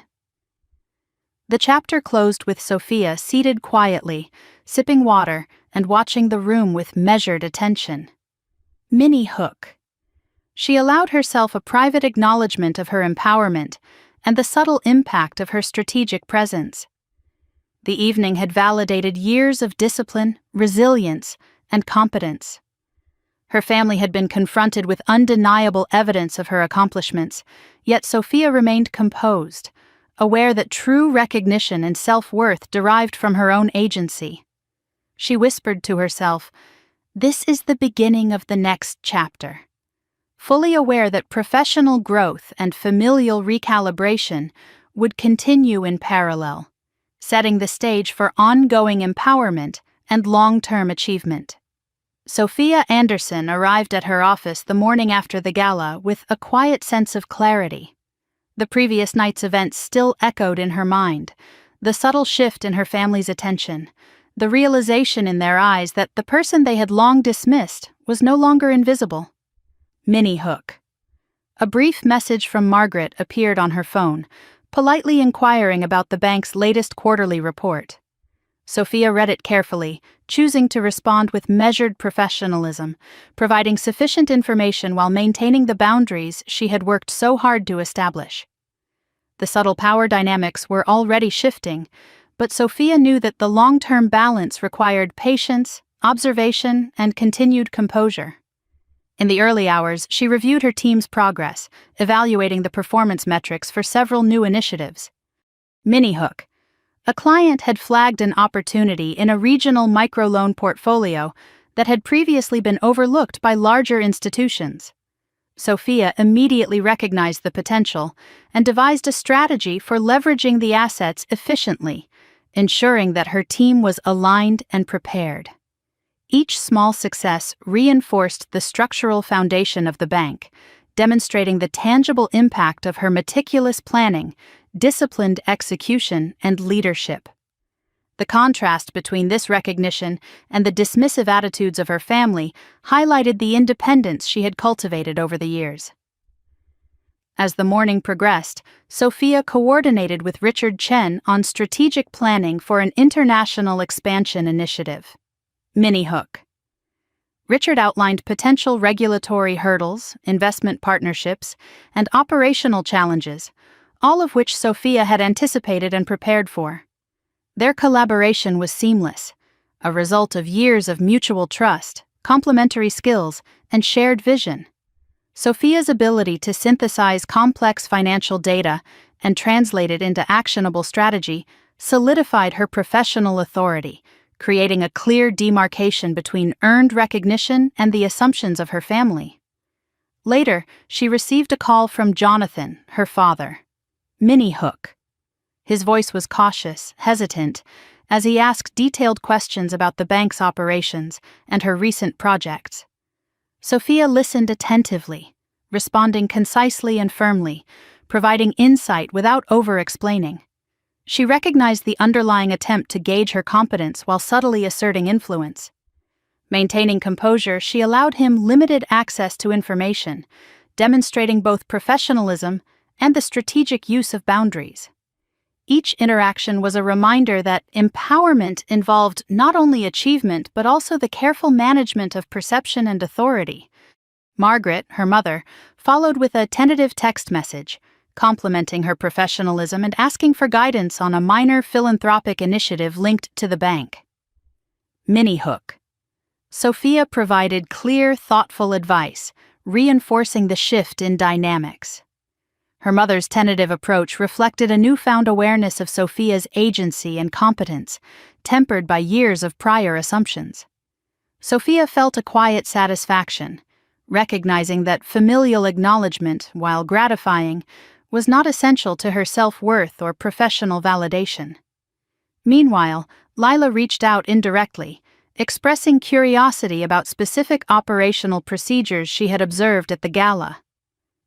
The chapter closed with Sophia seated quietly, sipping water and watching the room with measured attention. Minnie Hook. She allowed herself a private acknowledgement of her empowerment and the subtle impact of her strategic presence. The evening had validated years of discipline, resilience, and competence. Her family had been confronted with undeniable evidence of her accomplishments, yet Sophia remained composed, aware that true recognition and self-worth derived from her own agency. She whispered to herself, "This is the beginning of the next chapter." Fully aware that professional growth and familial recalibration would continue in parallel, setting the stage for ongoing empowerment and long-term achievement. Sophia Anderson arrived at her office the morning after the gala with a quiet sense of clarity. The previous night's events still echoed in her mind, the subtle shift in her family's attention, the realization in their eyes that the person they had long dismissed was no longer invisible. Minnie Hook. A brief message from Margaret appeared on her phone, politely inquiring about the bank's latest quarterly report. Sophia read it carefully, choosing to respond with measured professionalism, providing sufficient information while maintaining the boundaries she had worked so hard to establish. The subtle power dynamics were already shifting, but Sophia knew that the long-term balance required patience, observation, and continued composure. In the early hours, she reviewed her team's progress, evaluating the performance metrics for several new initiatives. Minnie Hook. A client had flagged an opportunity in a regional microloan portfolio that had previously been overlooked by larger institutions. Sophia immediately recognized the potential and devised a strategy for leveraging the assets efficiently, ensuring that her team was aligned and prepared. Each small success reinforced the structural foundation of the bank, demonstrating the tangible impact of her meticulous planning, disciplined execution, and leadership. The contrast between this recognition and the dismissive attitudes of her family highlighted the independence she had cultivated over the years. As the morning progressed, Sophia coordinated with Richard Chen on strategic planning for an international expansion initiative. Minnie Hook. Richard outlined potential regulatory hurdles, investment partnerships, and operational challenges, all of which Sophia had anticipated and prepared for. Their collaboration was seamless, a result of years of mutual trust, complementary skills, and shared vision. Sophia's ability to synthesize complex financial data and translate it into actionable strategy solidified her professional authority, creating a clear demarcation between earned recognition and the assumptions of her family. Later, she received a call from Jonathan, her father. Minnie Hook. His voice was cautious, hesitant, as he asked detailed questions about the bank's operations and her recent projects. Sophia listened attentively, responding concisely and firmly, providing insight without over-explaining. She recognized the underlying attempt to gauge her competence while subtly asserting influence. Maintaining composure, she allowed him limited access to information, demonstrating both professionalism and the strategic use of boundaries. Each interaction was a reminder that empowerment involved not only achievement but also the careful management of perception and authority. Margaret, her mother, followed with a tentative text message, complimenting her professionalism and asking for guidance on a minor philanthropic initiative linked to the bank. Minnie Hook. Sophia provided clear, thoughtful advice, reinforcing the shift in dynamics. Her mother's tentative approach reflected a newfound awareness of Sophia's agency and competence, tempered by years of prior assumptions. Sophia felt a quiet satisfaction, recognizing that familial acknowledgement, while gratifying, was not essential to her self-worth or professional validation. Meanwhile, Lila reached out indirectly, expressing curiosity about specific operational procedures she had observed at the gala.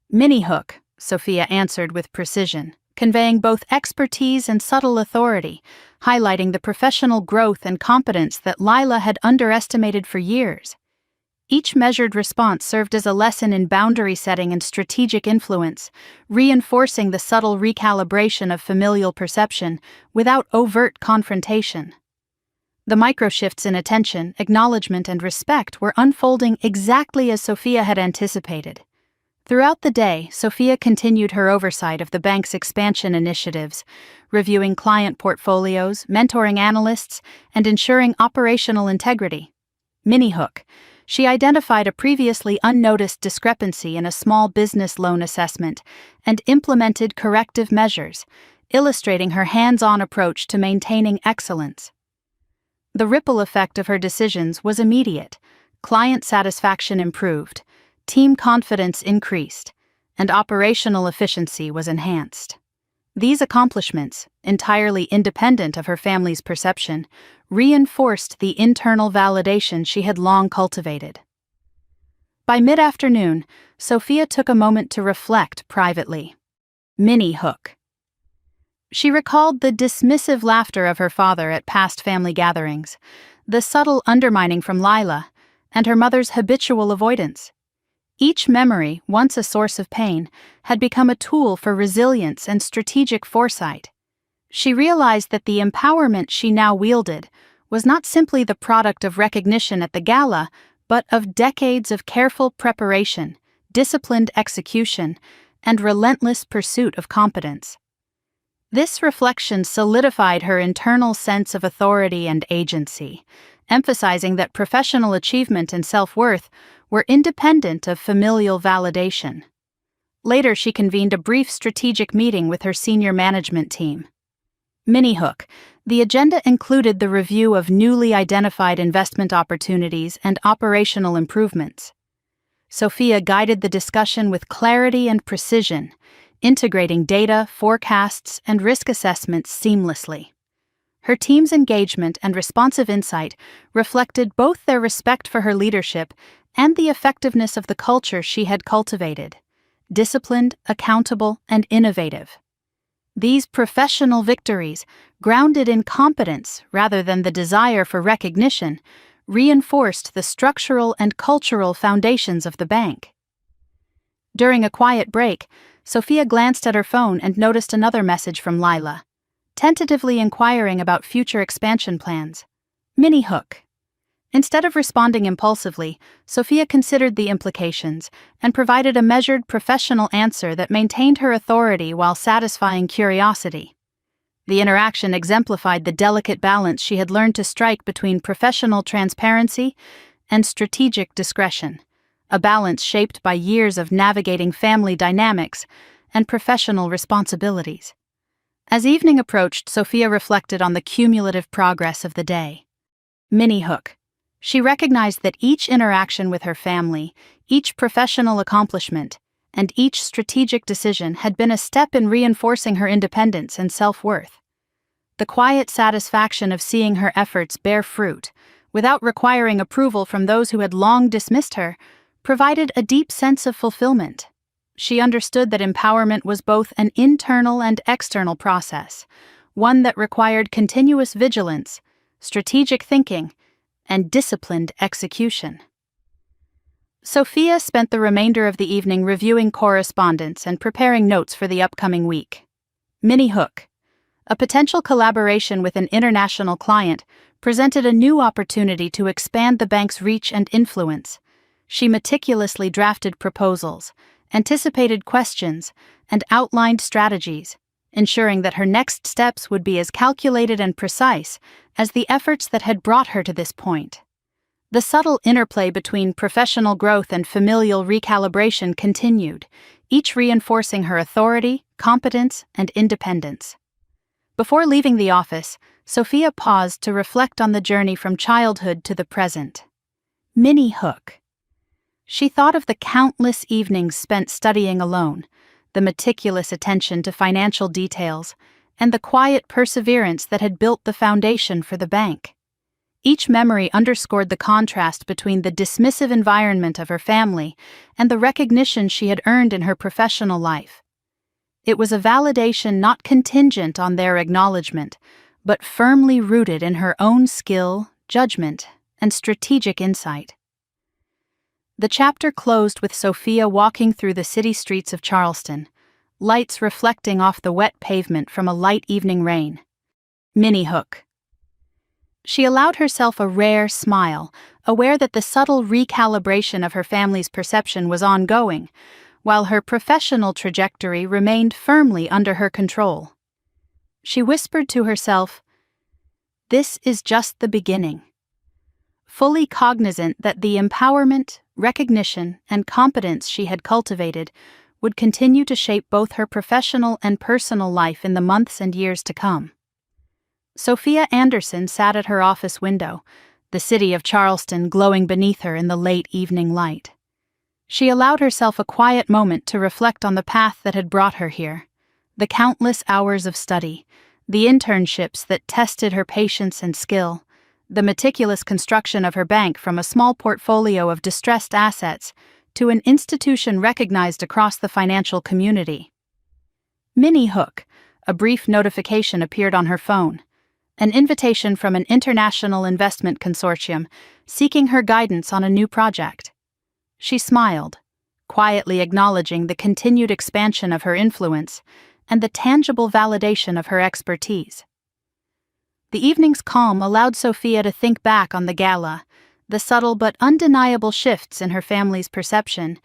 Minnie Hook, Sophia answered with precision, conveying both expertise and subtle authority, highlighting the professional growth and competence that Lila had underestimated for years. Each measured response served as a lesson in boundary setting and strategic influence, reinforcing the subtle recalibration of familial perception without overt confrontation. The microshifts in attention, acknowledgement, and respect were unfolding exactly as Sophia had anticipated. Throughout the day, Sophia continued her oversight of the bank's expansion initiatives, reviewing client portfolios, mentoring analysts, and ensuring operational integrity. Minnie Hook. She identified a previously unnoticed discrepancy in a small business loan assessment and implemented corrective measures, illustrating her hands-on approach to maintaining excellence. The ripple effect of her decisions was immediate. Client satisfaction improved, team confidence increased, and operational efficiency was enhanced. These accomplishments, entirely independent of her family's perception, reinforced the internal validation she had long cultivated. By mid-afternoon, Sophia took a moment to reflect privately. Minnie Hook. She recalled the dismissive laughter of her father at past family gatherings, the subtle undermining from Lila, and her mother's habitual avoidance. Each memory, once a source of pain, had become a tool for resilience and strategic foresight. She realized that the empowerment she now wielded was not simply the product of recognition at the gala, but of decades of careful preparation, disciplined execution, and relentless pursuit of competence. This reflection solidified her internal sense of authority and agency, emphasizing that professional achievement and self-worth were independent of familial validation. Later, she convened a brief strategic meeting with her senior management team. Minnie Hook. The agenda included the review of newly identified investment opportunities and operational improvements. Sophia guided the discussion with clarity and precision, integrating data, forecasts, and risk assessments seamlessly. Her team's engagement and responsive insight reflected both their respect for her leadership and the effectiveness of the culture she had cultivated: disciplined, accountable, and innovative. These professional victories, grounded in competence rather than the desire for recognition, reinforced the structural and cultural foundations of the bank. During a quiet break, Sophia glanced at her phone and noticed another message from Lila, tentatively inquiring about future expansion plans. Minnie Hook. Instead of responding impulsively, Sophia considered the implications and provided a measured, professional answer that maintained her authority while satisfying curiosity. The interaction exemplified the delicate balance she had learned to strike between professional transparency and strategic discretion, a balance shaped by years of navigating family dynamics and professional responsibilities. As evening approached, Sophia reflected on the cumulative progress of the day. Minnie Hook. She recognized that each interaction with her family, each professional accomplishment, and each strategic decision had been a step in reinforcing her independence and self-worth. The quiet satisfaction of seeing her efforts bear fruit, without requiring approval from those who had long dismissed her, provided a deep sense of fulfillment. She understood that empowerment was both an internal and external process, one that required continuous vigilance, strategic thinking, and disciplined execution. Sophia spent the remainder of the evening reviewing correspondence and preparing notes for the upcoming week. Minnie Hook. A potential collaboration with an international client presented a new opportunity to expand the bank's reach and influence. She meticulously drafted proposals, anticipated questions, and outlined strategies, ensuring that her next steps would be as calculated and precise as the efforts that had brought her to this point. The subtle interplay between professional growth and familial recalibration continued, each reinforcing her authority, competence, and independence. Before leaving the office, Sophia paused to reflect on the journey from childhood to the present. Minnie Hook. She thought of the countless evenings spent studying alone, the meticulous attention to financial details, and the quiet perseverance that had built the foundation for the bank. Each memory underscored the contrast between the dismissive environment of her family and the recognition she had earned in her professional life. It was a validation not contingent on their acknowledgement, but firmly rooted in her own skill, judgment, and strategic insight. The chapter closed with Sophia walking through the city streets of Charleston, lights reflecting off the wet pavement from a light evening rain. Minnie Hook. She allowed herself a rare smile, aware that the subtle recalibration of her family's perception was ongoing, while her professional trajectory remained firmly under her control. She whispered to herself, "This is just the beginning." Fully cognizant that the empowerment, recognition, and competence she had cultivated would continue to shape both her professional and personal life in the months and years to come. Sophia Anderson sat at her office window, the city of Charleston glowing beneath her in the late evening light. She allowed herself a quiet moment to reflect on the path that had brought her here, the countless hours of study, the internships that tested her patience and skill, the meticulous construction of her bank from a small portfolio of distressed assets to an institution recognized across the financial community. Minnie Hook. A brief notification appeared on her phone, an invitation from an international investment consortium seeking her guidance on a new project. She smiled, quietly acknowledging the continued expansion of her influence and the tangible validation of her expertise. The evening's calm allowed Sophia to think back on the gala, the subtle but undeniable shifts in her family's perception,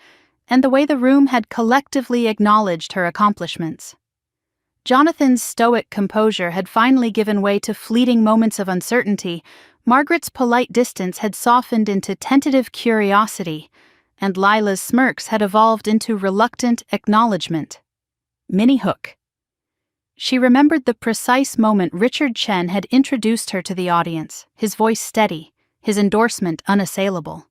and the way the room had collectively acknowledged her accomplishments. Jonathan's stoic composure had finally given way to fleeting moments of uncertainty, Margaret's polite distance had softened into tentative curiosity, and Lila's smirks had evolved into reluctant acknowledgement. Minnie Hook. She remembered the precise moment Richard Chen had introduced her to the audience, his voice steady, his endorsement unassailable.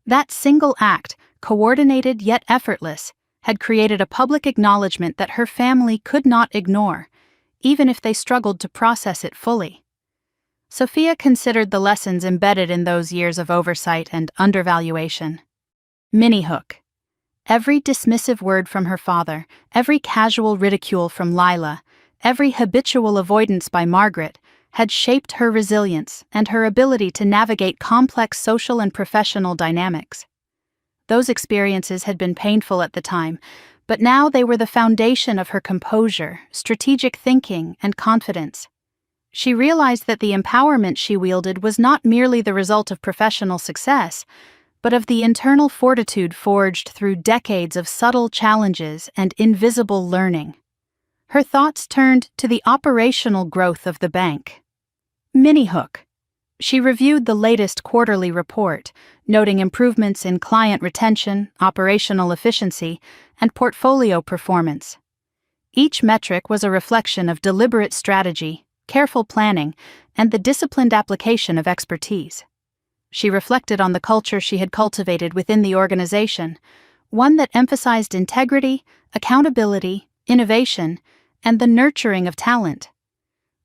That single act, coordinated yet effortless, had created a public acknowledgement that her family could not ignore, even if they struggled to process it fully. Sophia considered the lessons embedded in those years of oversight and undervaluation. Minnie Hook. Every dismissive word from her father, every casual ridicule from Lila, every habitual avoidance by Margaret had shaped her resilience and her ability to navigate complex social and professional dynamics. Those experiences had been painful at the time, but now they were the foundation of her composure, strategic thinking, and confidence. She realized that the empowerment she wielded was not merely the result of professional success, but of the internal fortitude forged through decades of subtle challenges and invisible learning. Her thoughts turned to the operational growth of the bank. Minnie Hook. She reviewed the latest quarterly report, noting improvements in client retention, operational efficiency, and portfolio performance. Each metric was a reflection of deliberate strategy, careful planning, and the disciplined application of expertise. She reflected on the culture she had cultivated within the organization, one that emphasized integrity, accountability, innovation, and the nurturing of talent.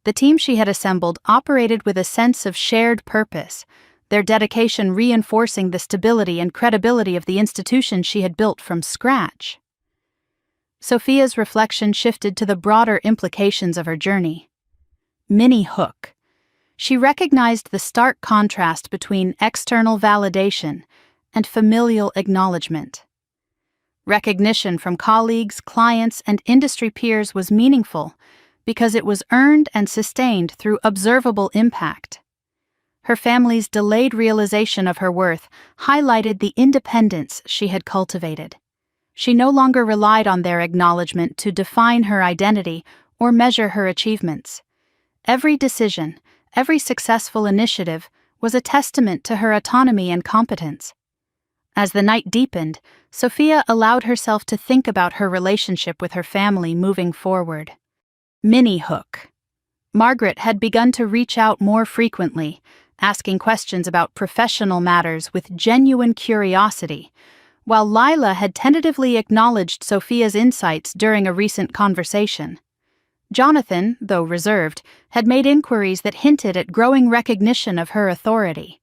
The team she had assembled operated with a sense of shared purpose, their dedication reinforcing the stability and credibility of the institution she had built from scratch. Sophia's reflection shifted to the broader implications of her journey. Minnie Hook. She recognized the stark contrast between external validation and familial acknowledgement. Recognition from colleagues, clients, and industry peers was meaningful because it was earned and sustained through observable impact. Her family's delayed realization of her worth highlighted the independence she had cultivated. She no longer relied on their acknowledgement to define her identity or measure her achievements. Every decision, every successful initiative was a testament to her autonomy and competence. As the night deepened, Sophia allowed herself to think about her relationship with her family moving forward. Minnie Hook. Margaret had begun to reach out more frequently, asking questions about professional matters with genuine curiosity, while Lila had tentatively acknowledged Sophia's insights during a recent conversation. Jonathan, though reserved, had made inquiries that hinted at growing recognition of her authority.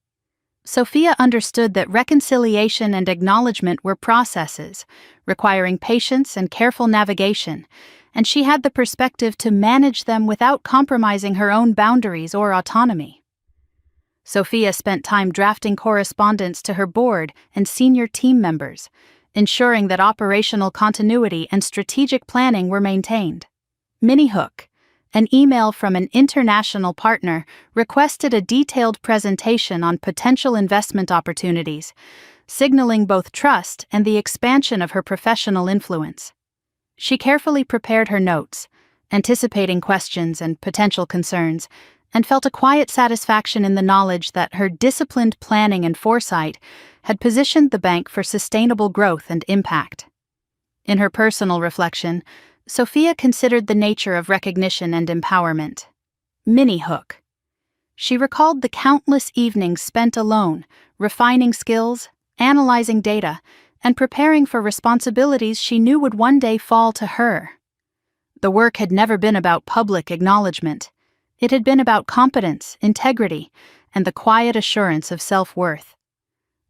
Sophia understood that reconciliation and acknowledgement were processes, requiring patience and careful navigation, and she had the perspective to manage them without compromising her own boundaries or autonomy. Sophia spent time drafting correspondence to her board and senior team members, ensuring that operational continuity and strategic planning were maintained. Minnie Hook, an email from an international partner, requested a detailed presentation on potential investment opportunities, signaling both trust and the expansion of her professional influence. She carefully prepared her notes, anticipating questions and potential concerns, and felt a quiet satisfaction in the knowledge that her disciplined planning and foresight had positioned the bank for sustainable growth and impact. In her personal reflection, Sophia considered the nature of recognition and empowerment. Minnie Hook. She recalled the countless evenings spent alone, refining skills, analyzing data, and preparing for responsibilities she knew would one day fall to her. The work had never been about public acknowledgement. It had been about competence, integrity, and the quiet assurance of self-worth.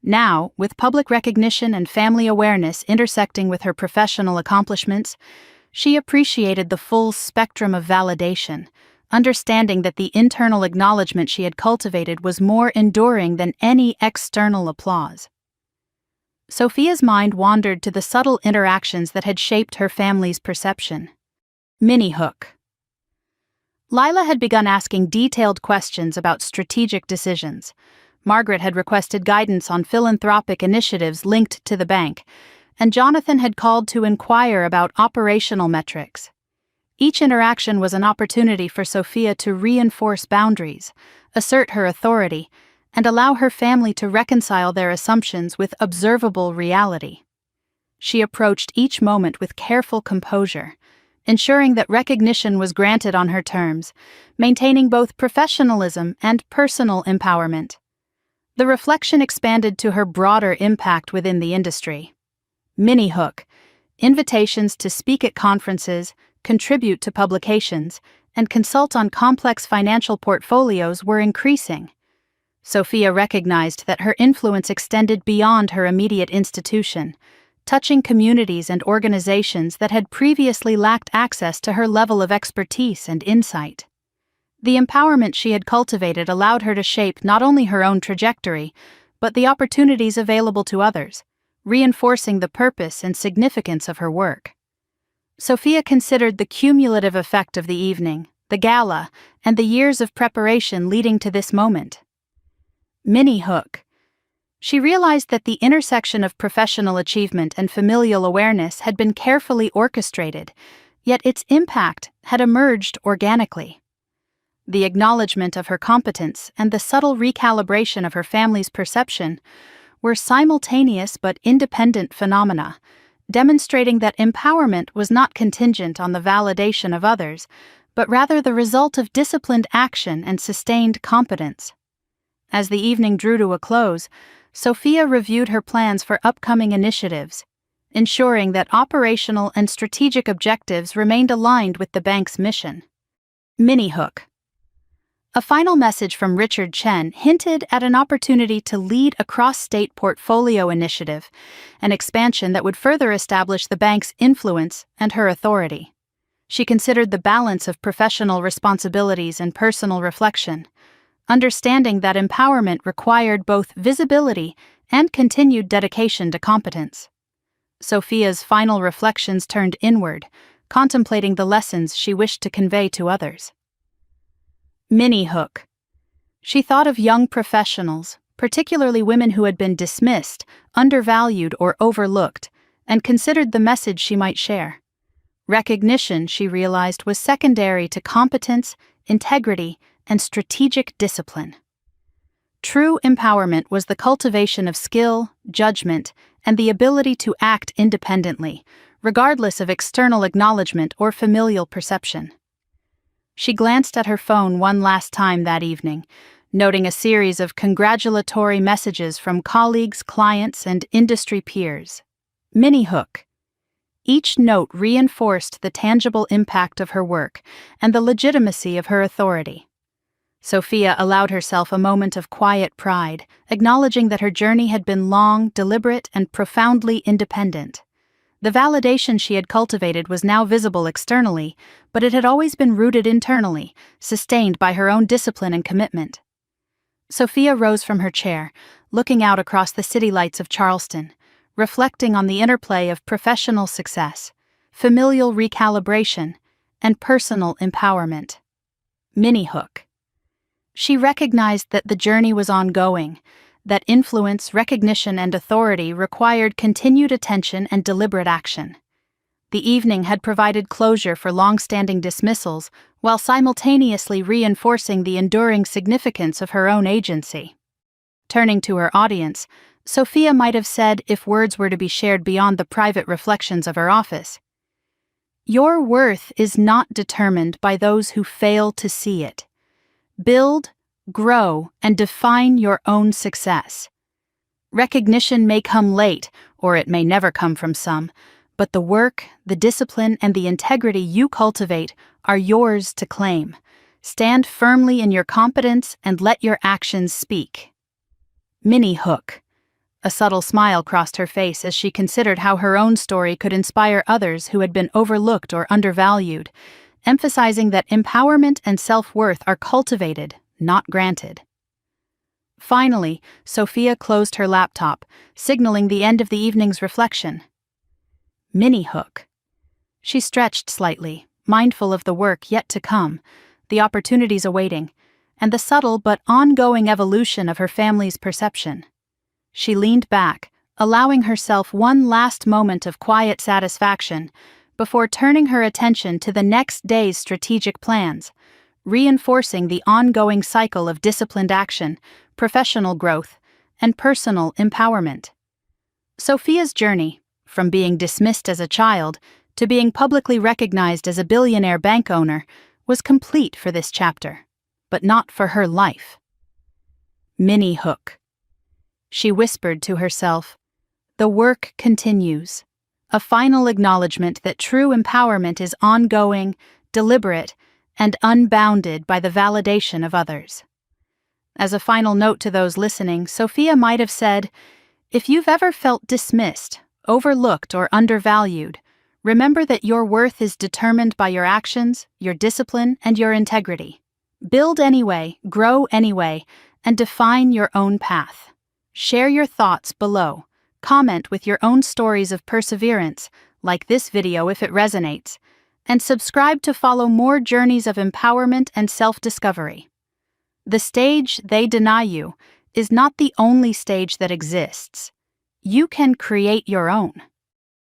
Now, with public recognition and family awareness intersecting with her professional accomplishments, she appreciated the full spectrum of validation, understanding that the internal acknowledgement she had cultivated was more enduring than any external applause. Sophia's mind wandered to the subtle interactions that had shaped her family's perception. Minnie Hook. Lila had begun asking detailed questions about strategic decisions. Margaret had requested guidance on philanthropic initiatives linked to the bank, and Jonathan had called to inquire about operational metrics. Each interaction was an opportunity for Sophia to reinforce boundaries, assert her authority, and allow her family to reconcile their assumptions with observable reality. She approached each moment with careful composure, ensuring that recognition was granted on her terms, maintaining both professionalism and personal empowerment. The reflection expanded to her broader impact within the industry. Minnie Hook. Invitations to speak at conferences, contribute to publications, and consult on complex financial portfolios were increasing. Sophia recognized that her influence extended beyond her immediate institution, touching communities and organizations that had previously lacked access to her level of expertise and insight. The empowerment she had cultivated allowed her to shape not only her own trajectory, but the opportunities available to others, reinforcing the purpose and significance of her work. Sophia considered the cumulative effect of the evening, the gala, and the years of preparation leading to this moment. Minnie Hook. She realized that the intersection of professional achievement and familial awareness had been carefully orchestrated, yet its impact had emerged organically. The acknowledgement of her competence and the subtle recalibration of her family's perception were simultaneous but independent phenomena, demonstrating that empowerment was not contingent on the validation of others, but rather the result of disciplined action and sustained competence. As the evening drew to a close, Sophia reviewed her plans for upcoming initiatives, ensuring that operational and strategic objectives remained aligned with the bank's mission. Mini-hook. A final message from Richard Chen hinted at an opportunity to lead a cross-state portfolio initiative, an expansion that would further establish the bank's influence and her authority. She considered the balance of professional responsibilities and personal reflection, understanding that empowerment required both visibility and continued dedication to competence. Sophia's final reflections turned inward, contemplating the lessons she wished to convey to others. Mini-hook. She thought of young professionals, particularly women who had been dismissed, undervalued, or overlooked, and considered the message she might share. Recognition, she realized, was secondary to competence, integrity, and strategic discipline. True empowerment was the cultivation of skill, judgment, and the ability to act independently, regardless of external acknowledgement or familial perception. She glanced at her phone one last time that evening, noting a series of congratulatory messages from colleagues, clients, and industry peers. Mini-hook. Each note reinforced the tangible impact of her work and the legitimacy of her authority. Sophia allowed herself a moment of quiet pride, acknowledging that her journey had been long, deliberate, and profoundly independent. The validation she had cultivated was now visible externally, but it had always been rooted internally, sustained by her own discipline and commitment. Sophia rose from her chair, looking out across the city lights of Charleston, reflecting on the interplay of professional success, familial recalibration, and personal empowerment. Mini-hook. She recognized that the journey was ongoing, that influence, recognition, and authority required continued attention and deliberate action. The evening had provided closure for long-standing dismissals, while simultaneously reinforcing the enduring significance of her own agency. Turning to her audience, Sophia might have said, if words were to be shared beyond the private reflections of her office, "Your worth is not determined by those who fail to see it. Build, grow, and define your own success. Recognition may come late, or it may never come from some, but the work, the discipline, and the integrity you cultivate are yours to claim. Stand firmly in your competence and let your actions speak." Mini-hook. A subtle smile crossed her face as she considered how her own story could inspire others who had been overlooked or undervalued, emphasizing that empowerment and self-worth are cultivated, not granted. Finally, Sophia closed her laptop, signaling the end of the evening's reflection. Mini-hook. She stretched slightly, mindful of the work yet to come, the opportunities awaiting, and the subtle but ongoing evolution of her family's perception. She leaned back, allowing herself one last moment of quiet satisfaction before turning her attention to the next day's strategic plans, reinforcing the ongoing cycle of disciplined action, professional growth, and personal empowerment. Sophia's journey, from being dismissed as a child to being publicly recognized as a billionaire bank owner, was complete for this chapter, but not for her life. Mini-hook. She whispered to herself, "The work continues," a final acknowledgement that true empowerment is ongoing, deliberate, and unbounded by the validation of others. As a final note to those listening, Sophia might have said, "If you've ever felt dismissed, overlooked, or undervalued, remember that your worth is determined by your actions, your discipline, and your integrity. Build anyway, grow anyway, and define your own path." Share your thoughts below. Comment with your own stories of perseverance, like this video if it resonates, and subscribe to follow more journeys of empowerment and self-discovery. The stage they deny you is not the only stage that exists. You can create your own.